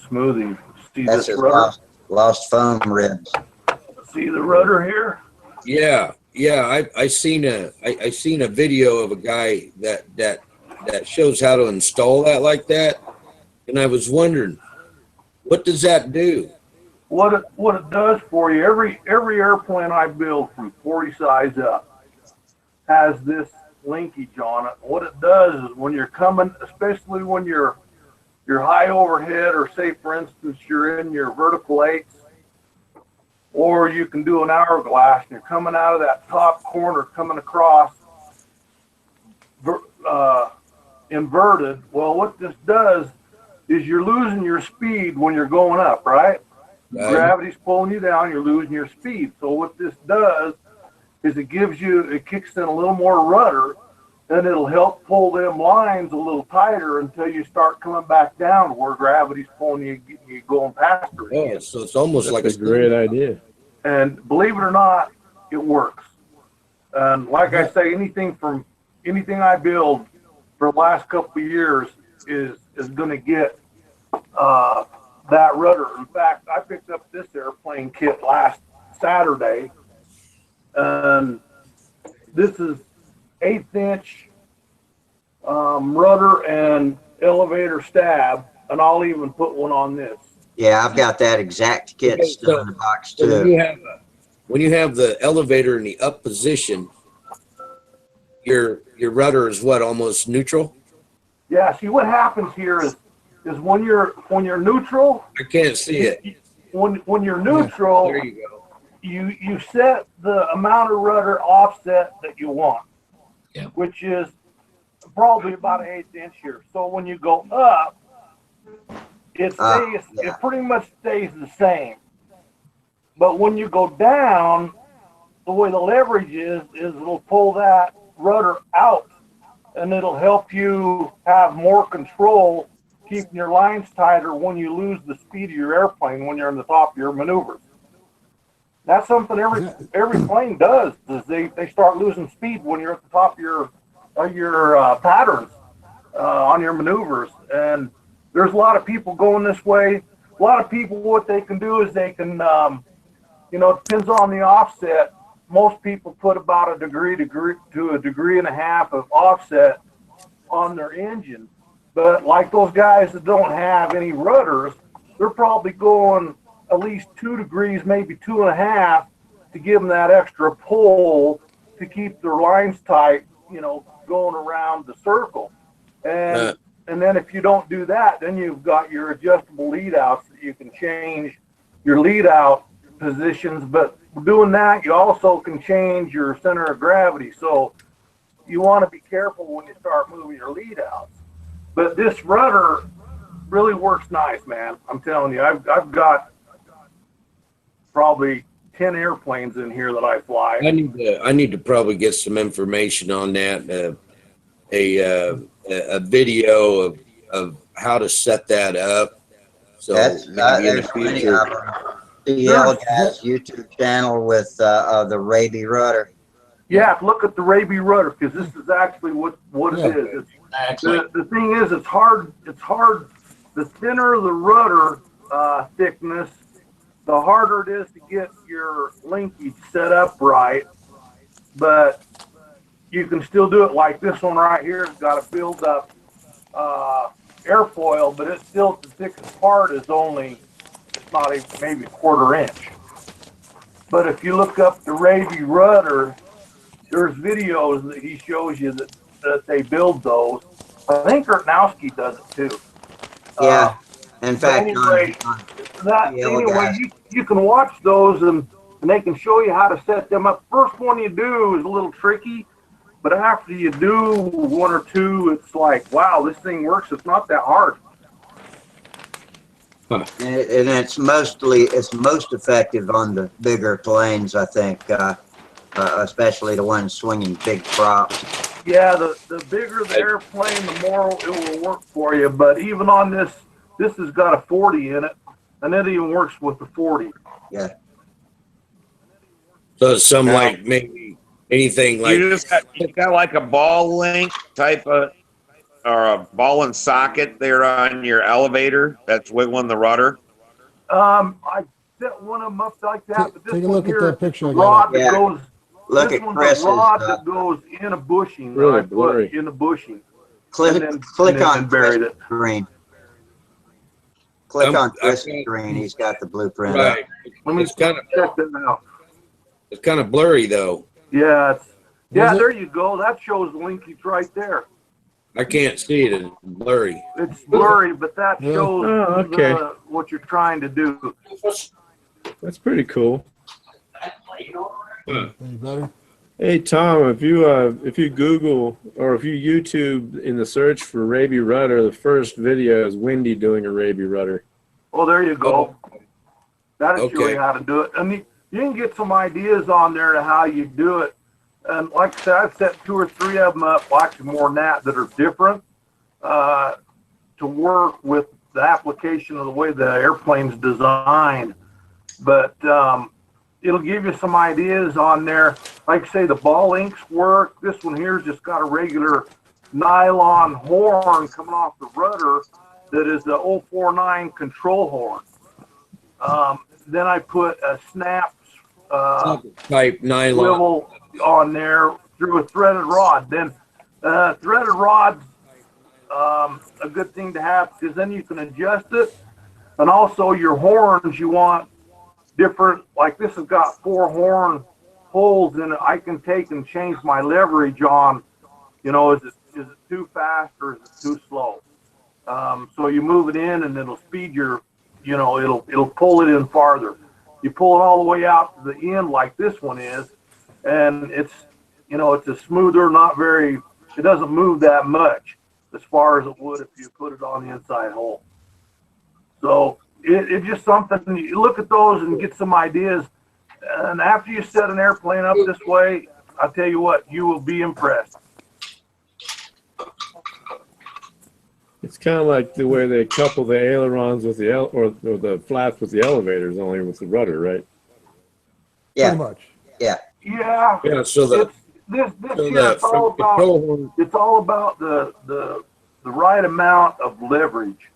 smoothie. See That's this his rudder? lost foam ribs. See the rudder here? Yeah, yeah. I seen a video of a guy that shows how to install that like that, and I was wondering, what does that do? What it does for you, every airplane I build from 40 size up has this linkage on it. What it does is when you're coming, especially when you're high overhead, or say for instance you're in your vertical eights, or you can do an hourglass and you're coming out of that top corner coming across inverted. Well, what this does is you're losing your speed when you're going up, right? Right. Gravity's pulling you down, you're losing your speed. So what this does is it kicks in a little more rudder, and it'll help pull them lines a little tighter until you start coming back down where gravity's pulling you, getting you going faster Oh, again. so it's almost That's like a great idea. And believe it or not, it works. And like I say, anything I build for the last couple of years is going to get that rudder. In fact, I picked up this airplane kit last Saturday, and this is 1/8 inch rudder and elevator stab, and I'll even put one on this. Yeah, I've got that exact kit Okay, still in the box So too. when you have the elevator in the up position, your rudder is what, almost neutral? Yeah. See, what happens here is when you're neutral, I can't see it. when you're neutral, There you go. you set the amount of rudder offset that you want, Yeah. which is probably about 1/8 inch here. So when you go up, it stays, yeah. it pretty much stays the same. But when you go down, the way the leverage is it'll pull that rudder out, and it'll help you have more control, keeping your lines tighter when you lose the speed of your airplane when you're in the top of your maneuvers. That's something every plane does, is they start losing speed when you're at the top of your patterns on your maneuvers. And there's a lot of people going this way. A lot of people, what they can do is they can, it depends on the offset. Most people put about a degree to a degree and a half of offset on their engine. But like those guys that don't have any rudders, they're probably going at least 2 degrees, maybe 2.5, to give them that extra pull to keep their lines tight, going around the circle. And then if you don't do that, then you've got your adjustable lead outs that you can change your lead out positions. But doing that, you also can change your center of gravity. So you want to be careful when you start moving your lead outs. But this rudder really works nice, man. I'm telling you, I've got probably 10 airplanes in here that I fly. I need to probably get some information on that. A video of how to set that up. So That's maybe in the there's plenty future. of them. CL guy's YouTube channel with the Raby rudder. Yeah, look at the Raby rudder, because this is actually what Yeah. it is. It's, Exactly. the thing is, it's hard. The thinner the rudder thickness, the harder it is to get your linkage set up right. But you can still do it like this one right here. It's got a build up airfoil, but it's still, the thickest part is only, it's not even maybe 1/4 inch. But if you look up the Raby rudder, there's videos that he shows you that they build those. I think Kurtnowski does it too. Yeah. In fact, anyway, CL guys. you can watch those and they can show you how to set them up. First one you do is a little tricky, but after you do 1 or 2, it's like, wow, this thing works. It's not that hard. And it's most effective on the bigger planes, I think, especially the ones swinging big props. Yeah, the bigger the airplane, the more it will work for you. But even on this has got a 40 in it, and it even works with the 40. Yeah. So it's some Now- like maybe anything like You got like a ball link type of, or a ball and socket there on your elevator that's wiggling the rudder. I set one of them up like that, but this Take a one look at here, that picture the I got rod up. that Yeah. goes. Look This at one's Chris's. a rod that goes in a bushing. Really That I put blurry. in the bushing. Click and on buried Chris's it. screen. Click on I've Chris's got- screen. He's got the blueprint up. right. Let me It's kind of check that out. blurry though. Yeah, Was it? there you go. That shows the linkage right there. I can't see it. It's blurry. It's blurry, but that Yeah. shows Oh, okay. what you're trying to do. That's pretty cool. Any better? Hey Tom, if you Google or if you YouTube in the search for Raby rudder, the first video is Wendy doing a Raby rudder. Oh, there you go. That'll show Okay. you how to do it. And you can get some ideas on there to how you do it. And like I said, I've set 2 or 3 of them up, well, actually more than that are different, to work with the application of the way the airplane's designed. But it'll give you some ideas on there. Like I say, the ball links work. This one here's just got a regular nylon horn coming off the rudder that is the 049 control horn. Then I put a snap Type nylon. swivel on there through a threaded rod. Then threaded rod's a good thing to have because then you can adjust it. And also your horns, you want different, like this has got 4 horn holes in it. I can take and change my leverage on, is it too fast or is it too slow? So you move it in and it'll speed your, it'll pull it in farther. You pull it all the way out to the end like this one is, and it's a smoother, it doesn't move that much as far as it would if you put it on the inside hole. So it's just something, you look at those and get some ideas. And after you set an airplane up this way, I tell you what, you will be impressed. It's kind of like the way they couple the ailerons with the or the flaps with the elevators, only with the rudder, right? Yeah. Pretty much. Yeah. Yeah. So the This here, it's all about, control horn. it's all about the right amount of leverage.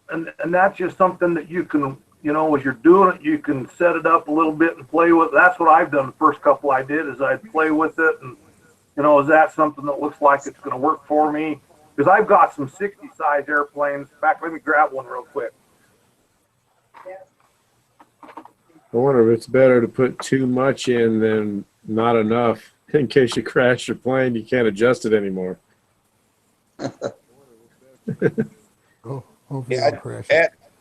And that's just something that you can, as you're doing it, you can set it up a little bit and play with. That's what I've done. The first couple I did is I'd play with it and, is that something that looks like it's going to work for me? Because I've got some 60 size airplanes. In fact, let me grab one real quick. I wonder if it's better to put too much in than not enough. In case you crash your plane, you can't adjust it anymore. Oh, hopefully Yeah, don't crash.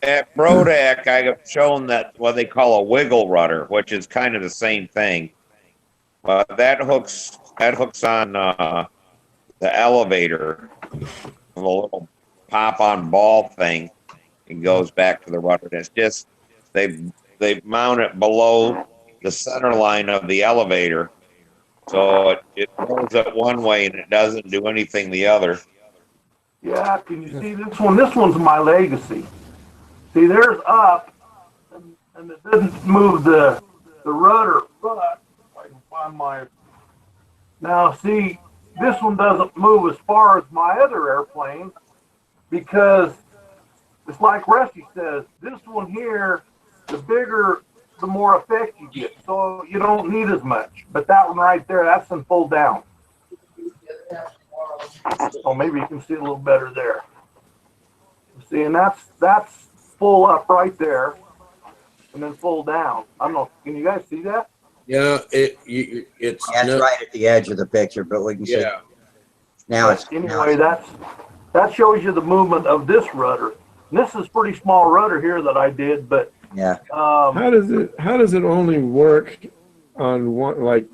At Brodak, I have shown that what they call a wiggle rudder, which is kind of the same thing. That hooks on the elevator with a little pop-on ball thing. It goes back to the rudder. It's just they mount it below the center line of the elevator, so it goes up one way and it doesn't do anything the other. Yeah, can you see this one? This one's my legacy. See, there's up, and it didn't move the rudder, but if I can find my. Now, see, this one doesn't move as far as my other airplane because it's like Rusty says, this one here, the bigger, the more effect you get. So you don't need as much. But that one right there, that's in full down. So maybe you can see a little better there. See, and that's full up right there, and then full down. I don't know. Can you guys see that? Yeah. It's That's no- right at the edge of the picture, but we can see. Yeah. Now it's. Anyway, that shows you the movement of this rudder. And this is pretty small rudder here that I did, but Yeah. How does it only work on one, like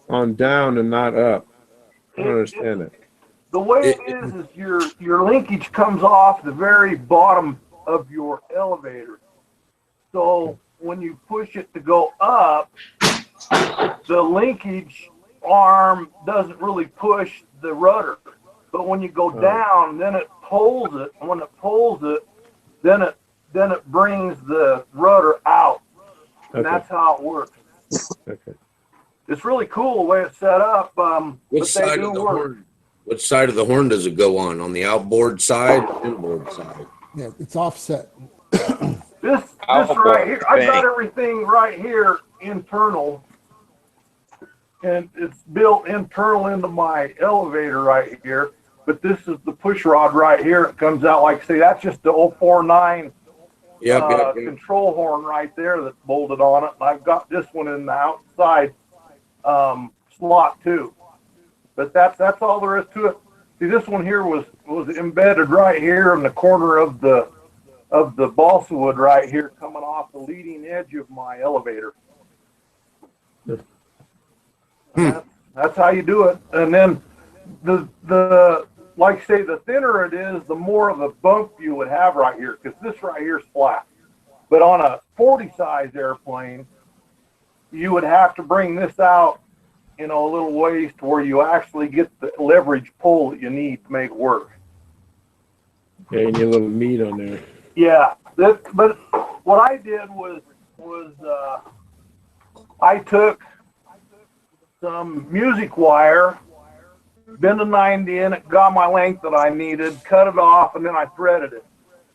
on down and not up? I don't understand it. The way it is your linkage comes off the very bottom of your elevator. So when you push it to go up, the linkage arm doesn't really push the rudder. But when you go down, then it pulls it. And when it pulls it, then it brings the rudder out. And that's how it works. Okay. It's really cool the way it's set up. Which side of the horn? Which side of the horn does it go on? On the outboard side or inboard side? Yeah, it's offset. This right here, I've got everything right here internal, and it's built internal into my elevator right here. But this is the push rod right here. It comes out like, say, that's just the 049 control horn right there that's bolted on it. And I've got this one in the outside slot too. But that's all there is to it. See, this one here was embedded right here in the corner of the balsa wood right here, coming off the leading edge of my elevator. That's how you do it. And then the like say the thinner it is, the more of a bump you would have right here, because this right here is flat. But on a 40 size airplane, you would have to bring this out, a little ways to where you actually get the leverage pull that you need to make it work. Yeah, you need a little meat on there. Yeah, but what I did was I took some music wire, bent a 90 in it, got my length that I needed, cut it off, and then I threaded it.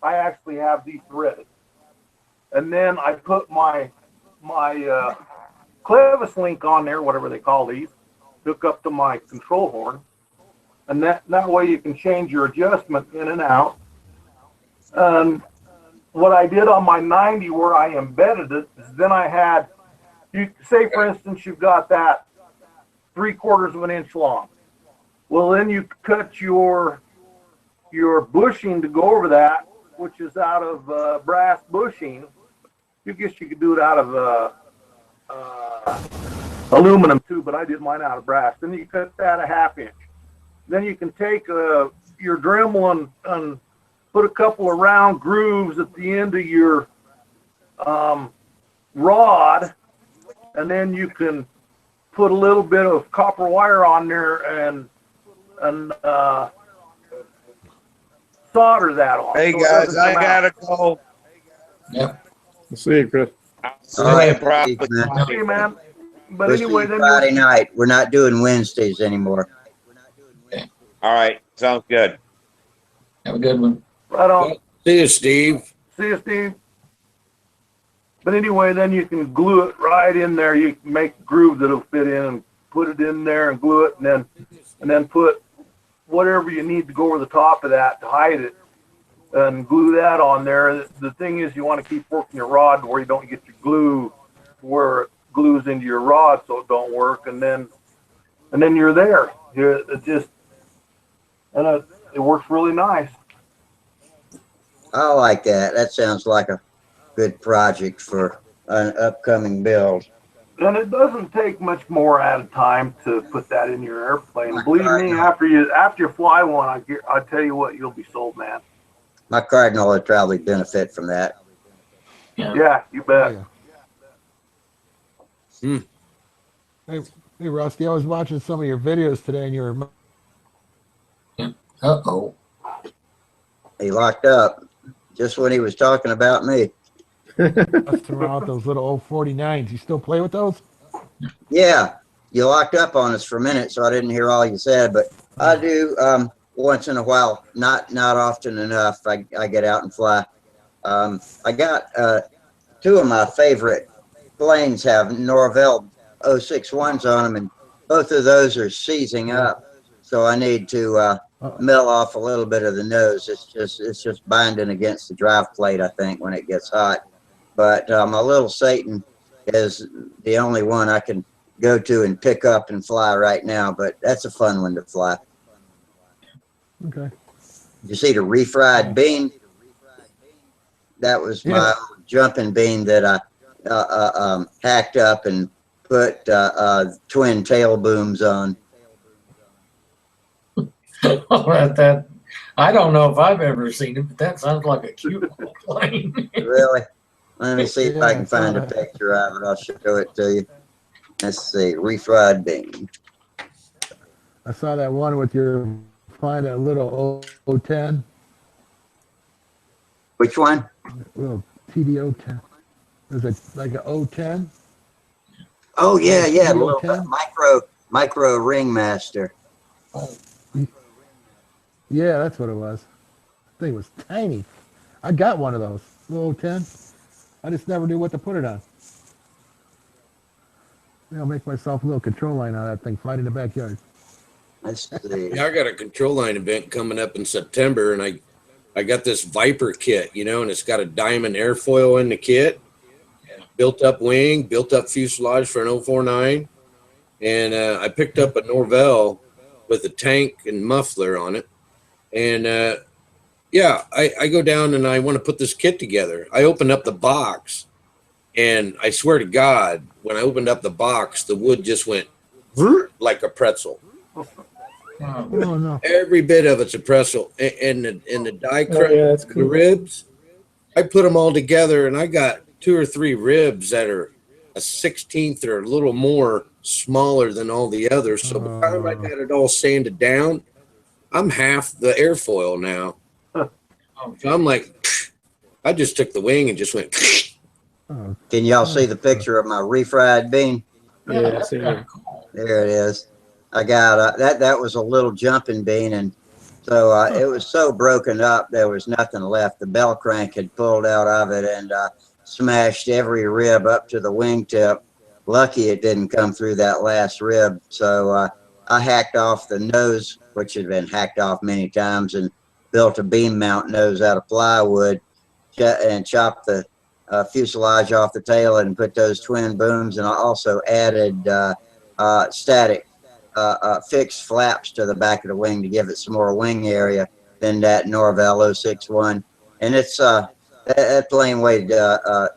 I actually have these threaded. And then I put my clevis link on there, whatever they call these, hook up to my control horn. And that way you can change your adjustment in and out. And what I did on my 90 where I embedded it is then I had, you say for instance, you've got that 3/4 of an inch long. Well, then you cut your bushing to go over that, which is out of brass bushing. I guess you could do it out of aluminum too, but I did mine out of brass. Then you cut that a 1/2 inch. Then you can take your Dremel and put a couple of round grooves at the end of your rod, and then you can put a little bit of copper wire on there and solder that on. Hey guys, I gotta go. Yep. We'll see you, Chris. All right, Probably. Okay, man. But We'll see anyway, you then Friday night. We're not doing Wednesdays anymore. All right, sounds good. Have a good one. right on. See you, Steve. See you, Steve. But anyway, then you can glue it right in there. You can make a groove that'll fit in and put it in there and glue it, and then put whatever you need to go over the top of that to hide it, and glue that on there. The thing is, you want to keep working your rod where you don't get your glue where it glues into your rod, so it don't work, and then you're there. It works really nice. I like that. That sounds like a good project for an upcoming build. And it doesn't take much more at a time to put that in your airplane. Believe me, after you fly one, I tell you what, you'll be sold, man. My Cardinal would probably benefit from that. Yeah, you bet. Hey, Rusty, I was watching some of your videos today, and you were Uh-oh. He locked up just when he was talking about me. busting around with those little 049s. You still play with those? Yeah, you locked up on us for a minute, so I didn't hear all you said, but I do once in a while, not often enough. I get out and fly. I got two of my favorite planes have Norvell 061s on them, and both of those are seizing up. So I need to mill off a little bit of the nose. It's just binding against the drive plate, I think, when it gets hot. But my little Satan is the only one I can go to and pick up and fly right now. But that's a fun one to fly. Okay. You see the refried bean? That was my old jumping bean that I hacked up and put twin tail booms on. That I don't know if I've ever seen it, but that sounds like a cute little plane. Really? Let me see if I Yeah, can I saw find a that. picture of it. I'll show it to you. Let's see, refried bean. I saw that one with your find a little 010, Which one? little TD 010. Is it like a 010? Oh yeah, yeah, the little TD 010? micro ringmaster. Yeah, that's what it was. The thing was tiny. I got one of those, little 10. I just never knew what to put it on. I'll make myself a little control line out of that thing, fight in the backyard. Let's see. Yeah, I got a control line event coming up in September, and I got this Viper kit, you know, and it's got a diamond airfoil in the kit, built up wing, built up fuselage for an 049, and I picked up a Norvell with a tank and muffler on it, and yeah, I go down and I want to put this kit together. I opened up the box, and I swear to God, when I opened up the box, the wood just went like a pretzel. Oh no. Every bit of it's a pretzel, and the die Oh, cut, yeah, that's the cool. ribs. I put them all together, and I got 2 or 3 ribs that are a 16th or a little more smaller than all the others. So by the time I got it all sanded down, I'm half the airfoil now. So I'm like, I just took the wing and just went. Oh, Can y'all see the picture of my refried bean? Yeah, I see it. There it is. I got that was a little jumping bean, and so it was so broken up there was nothing left. The bell crank had pulled out of it and smashed every rib up to the wingtip. Lucky it didn't come through that last rib. So I hacked off the nose, which had been hacked off many times, and built a beam mount nose out of plywood, and chopped the fuselage off the tail and put those twin booms. And I also added static fixed flaps to the back of the wing to give it some more wing area than that Norvell 061. And it's that plane weighed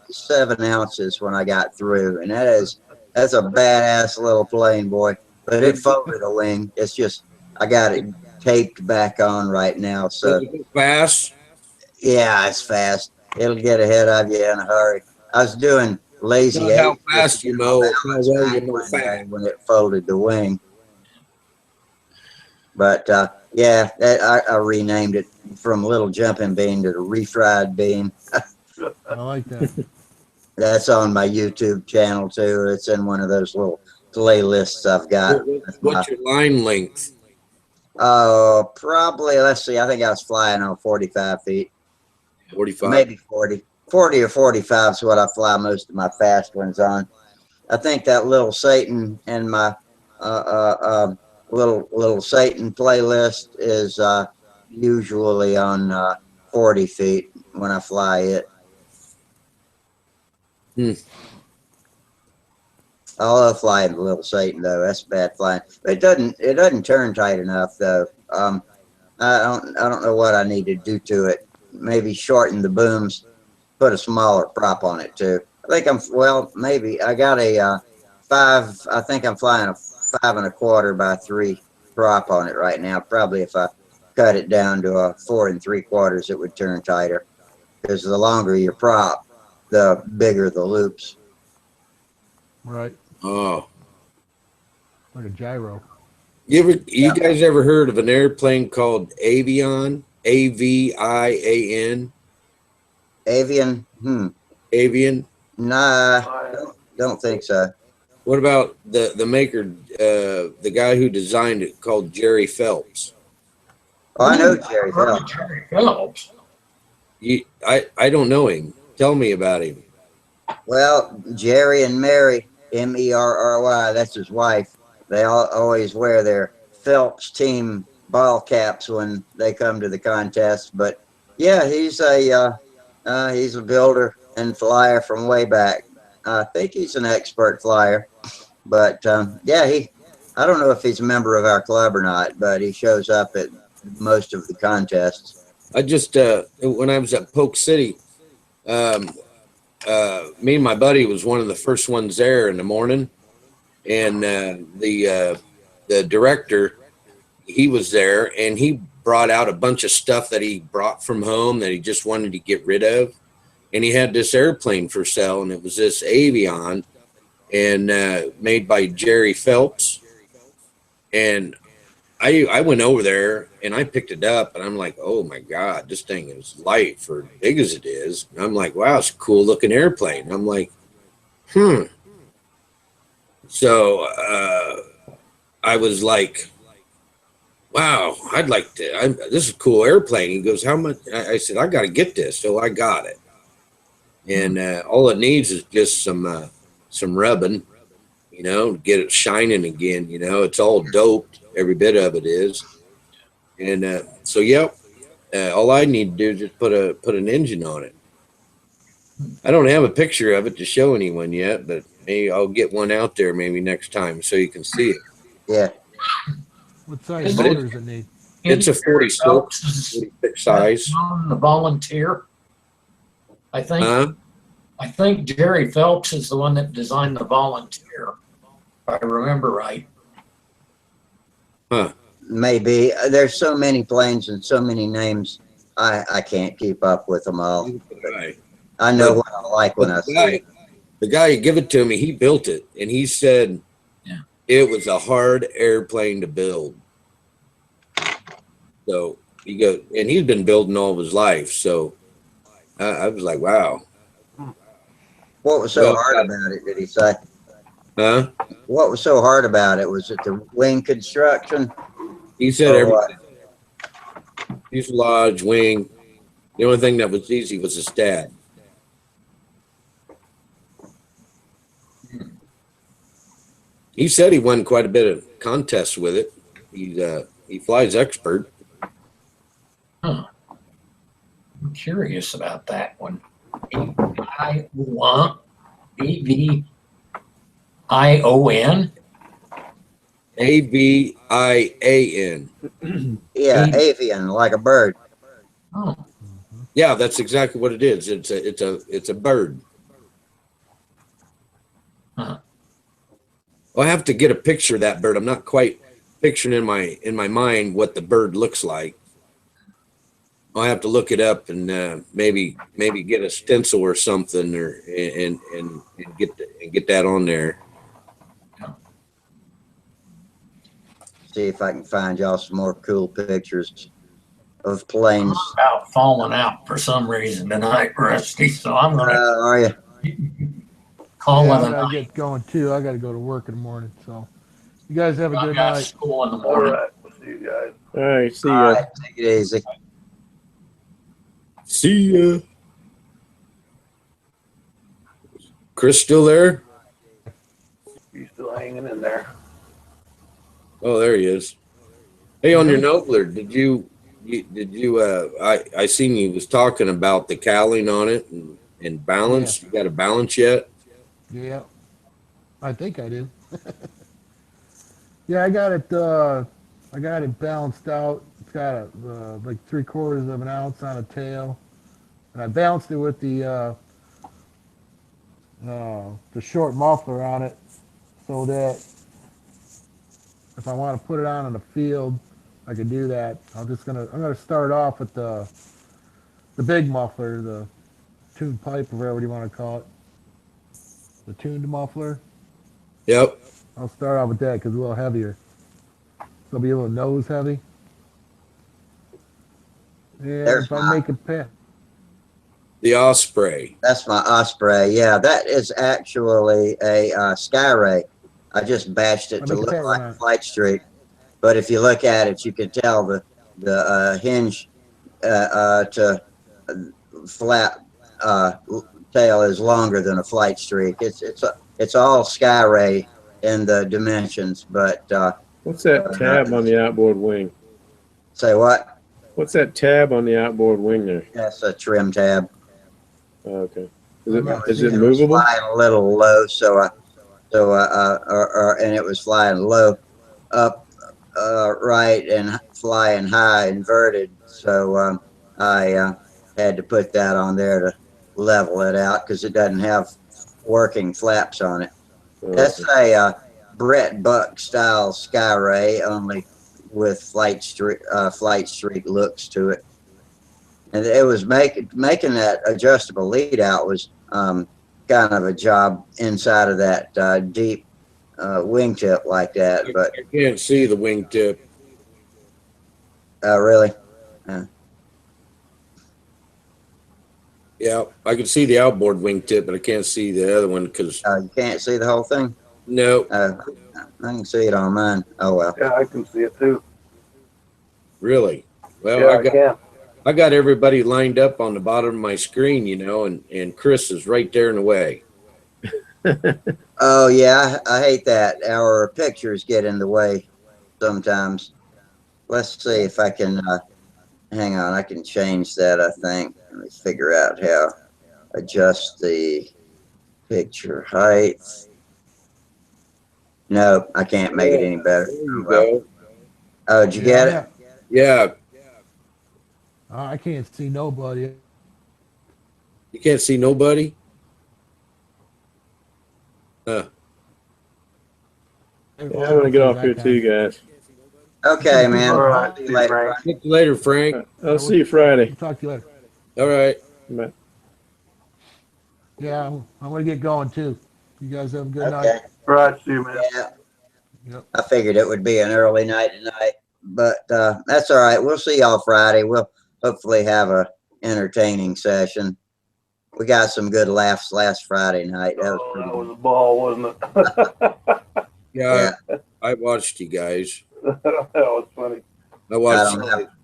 7 ounces when I got through, and that's a badass little plane, boy. But it folded a wing. It's just I got it taped back on right now. So Fast. yeah, it's fast. It'll get ahead of you in a hurry. I was doing lazy Not how eight fast just to you get my mow, how balance well back you mow one day fast. when it folded the wing. But yeah, I renamed it from Little Jumping Bean to the Refried Bean. I like that. That's on my YouTube channel too. It's in one of those little playlists I've got. What's your line length? Oh, probably, let's see, I think I was flying on 45 feet. 45. Maybe 40. 40 or 45 is what I fly most of my fast ones on. I think that little Satan in my little Satan playlist is usually on 40 feet when I fly it. I love flying the little Satan though. That's bad flying. But it doesn't turn tight enough though. I don't know what I need to do to it. Maybe shorten the booms, put a smaller prop on it too. I think maybe I got a 5. I think I'm flying a 5 1/4 by 3 prop on it right now. Probably if I cut it down to a 4 3/4, it would turn tighter. Because the longer your prop, the bigger the loops. Right. Oh, Like a gyro. you guys ever heard of an airplane called Avion? Avian? Avian? Avian. Nah, don't think so. What about the maker, the guy who designed it, called Jerry Phelps? Oh, I know Jerry Phelps. Jerry Phillips. I don't know him. Tell me about him. Well, Jerry and Mary, Merry, that's his wife. They always wear their Phelps team ball caps when they come to the contest. But yeah, he's a builder and flyer from way back. I think he's an expert flyer. But yeah, I don't know if he's a member of our club or not, but he shows up at most of the contests. I just when I was at Polk City, me and my buddy was one of the first ones there in the morning, and the director he was there, and he brought out a bunch of stuff that he brought from home that he just wanted to get rid of. And he had this airplane for sale, and it was this Avion, and made by Jerry Phelps. And I went over there and I picked it up, and I'm like, oh my God, this thing is light for as big as it is. And I'm like, wow, it's a cool looking airplane. I'm like, So I was like, wow, I'd like to, this is a cool airplane. He goes, how much? I said, I got to get this. So I got it. And all it needs is just some rubbing, you know, to get it shining again. You know, it's all doped. Every bit of it is. And so, yep, all I need to do is just put an engine on it. I don't have a picture of it to show anyone yet, but maybe I'll get one out there maybe next time so you can see it. Yeah. What size But motor does it need? It's a 46 size. On the Volunteer, I think. I think Jerry Phelps is the one that designed the Volunteer, if I remember right. Maybe. There's so many planes and so many names. I can't keep up with them all. Right. I know what I like when I see it. The guy who gave it to me, he built it, and he said it was a hard airplane to build. So he goes, and he's been building all of his life. So I was like, wow. What was so hard about it, did he say? Huh? What was so hard about it? Was it the wing construction? He said Or everything. Fuselage, wing. The only thing that was easy was the stat. He said he won quite a bit of contests with it. He flies expert. Huh. I'm curious about that one. A-V-I-O-N? A-V-I-A-N. Yeah, avian, like a bird. Oh. Yeah, that's exactly what it is. It's a bird. Huh. I'll have to get a picture of that bird. I'm not quite picturing in my mind what the bird looks like. I'll have to look it up and maybe get a stencil or something, or and get that on there. See if I can find y'all some more cool pictures of planes. I'm about falling out for some reason tonight, Rusty. So I'm gonna Are you? call Yeah, it I a gotta night. get going too. I gotta go to work in the morning. So you guys have a I've good got night. school in the All morning. right. We'll see you guys. All right, see All ya. right, take it easy. See ya. Chris still there? You still hanging in there? Oh, there he is. Hey, on your Nobler, I seen you was talking about the cowling on it and balance. Yeah. You got a balance yet? Yeah, I think I do. Yeah, I got it balanced out. It's got like 3/4 of an ounce on a tail, and I balanced it with the short muffler on it, so that if I want to put it on in the field, I can do that. I'm gonna start off with the big muffler, the tuned pipe, or whatever you want to call it, the tuned muffler. Yep. I'll start off with that because it's a little heavier. It'll be a little nose heavy. And There's if I my- make a pet, The Osprey. That's my Osprey. Yeah, that is actually a Skyray. I just bashed it to Let me look tell you like what. Flight Street. But if you look at it, you can tell the hinge to flat tail is longer than a Flight Streak. It's all Skyray in the dimensions. But What's that tab on the outboard wing? say what? What's that tab on the outboard wing there? That's a trim tab. Oh, okay. Is it Yeah, is it It was movable? flying a little low, and it was flying low, up, right, and flying high, inverted. So I had to put that on there to level it out because it doesn't have working flaps on it. Oh, That's okay. a Brett Buck style Skyray, only with Flight Street looks to it. And it was making that adjustable lead out was kind of a job inside of that deep wingtip like that. But I can't see the wingtip. really, Yeah, I can see the outboard wingtip, but I can't see the other one because you can't see the whole thing. no, I can see it on mine. Oh well. Yeah, I can see it too. really. Well, Yeah, I can. I got everybody lined up on the bottom of my screen, you know, and Chris is right there in the way. Oh yeah, I hate that. Our pictures get in the way sometimes. Let's see if I can. Hang on, I can change that. I think. Let me figure out how adjust the picture height. No, I can't make it any better. There you Well, go. oh, did you get it? Yeah, I can't see nobody. you can't see nobody. Yeah, I'm gonna get off here too, guys. Okay, man. All right. See you later. Frank. See you later, Frank. I'll see you Friday. I'll talk to you later. All right. Bye. Yeah, I'm gonna get going too. You guys have a good Okay. night. All right, see you, man. Yeah. Yep. I figured it would be an early night tonight, but that's all right. We'll see y'all Friday. We'll hopefully have a entertaining session. We got some good laughs last Friday night. That was Oh, pretty that good. was a ball, wasn't it? Yeah, I watched you guys. That was funny. I watched.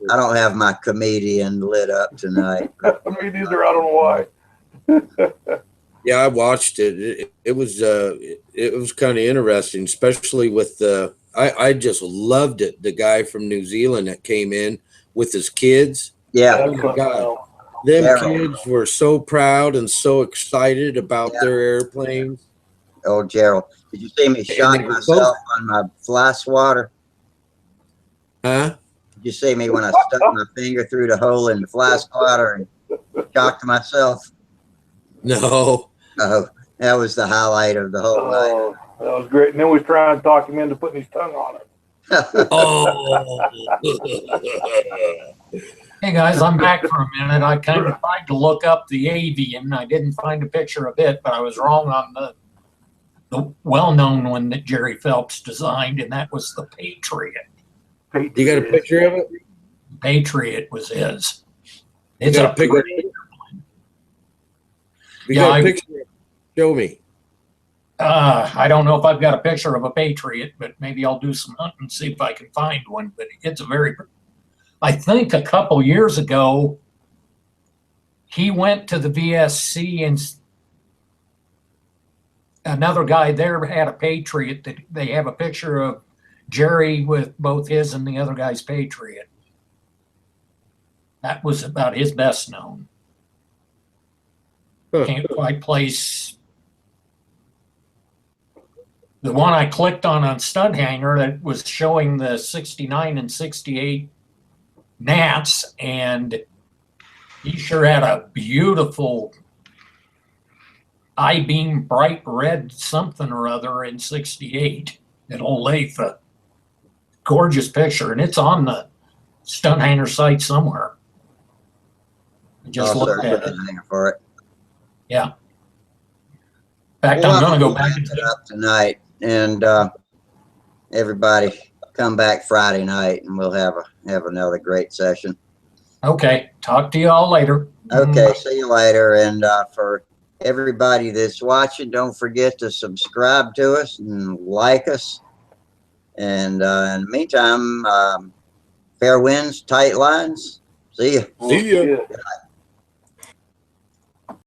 I don't have my comedian lit up tonight. Me neither. I don't know why. Yeah, I watched it. It was kind of interesting, especially with I just loved it. The guy from New Zealand that came in with his kids. Yeah, Oh my God. Them kids were so proud and so excited about their airplanes. old Gerald. Did you see me shock myself on my fly swatter? Huh? Did you see me when I stuck my finger through the hole in the fly swatter and shocked myself? No. Oh, that was the highlight of the whole night. Oh, that was great. And then we was trying to talk him into putting his tongue on it. Oh. Hey guys, I'm back for a minute. I kind of tried to look up the avian. I didn't find a picture of it, but I was wrong on the well-known one that Jerry Phelps designed, and that was the Patriot. You got a picture of it? Patriot was his. You It's got a a picture? pretty. You Yeah, got a picture? Show me. I don't know if I've got a picture of a Patriot, but maybe I'll do some hunting and see if I can find one. But it's a very, I think a couple years ago, he went to the VSC and another guy there had a Patriot that they have a picture of Jerry with both his and the other guy's Patriot. That was about his best known. Huh. Can't quite place. The one I clicked on Stunt Hanger that was showing the 69 and 68 Nats, and he sure had a beautiful I-beam bright red something or other in 68 at Olathe. Gorgeous picture, and it's on the Stunt Hanger site somewhere. I just looked at it. For it. Yeah. In fact, I'm going to go back and it up tonight, and everybody come back Friday night, and we'll have another great session. Okay. Talk to you all later. Okay, see you later. And for everybody that's watching, don't forget to subscribe to us and like us. And in the meantime, fair winds, tight lines. See you. See ya. Yeah.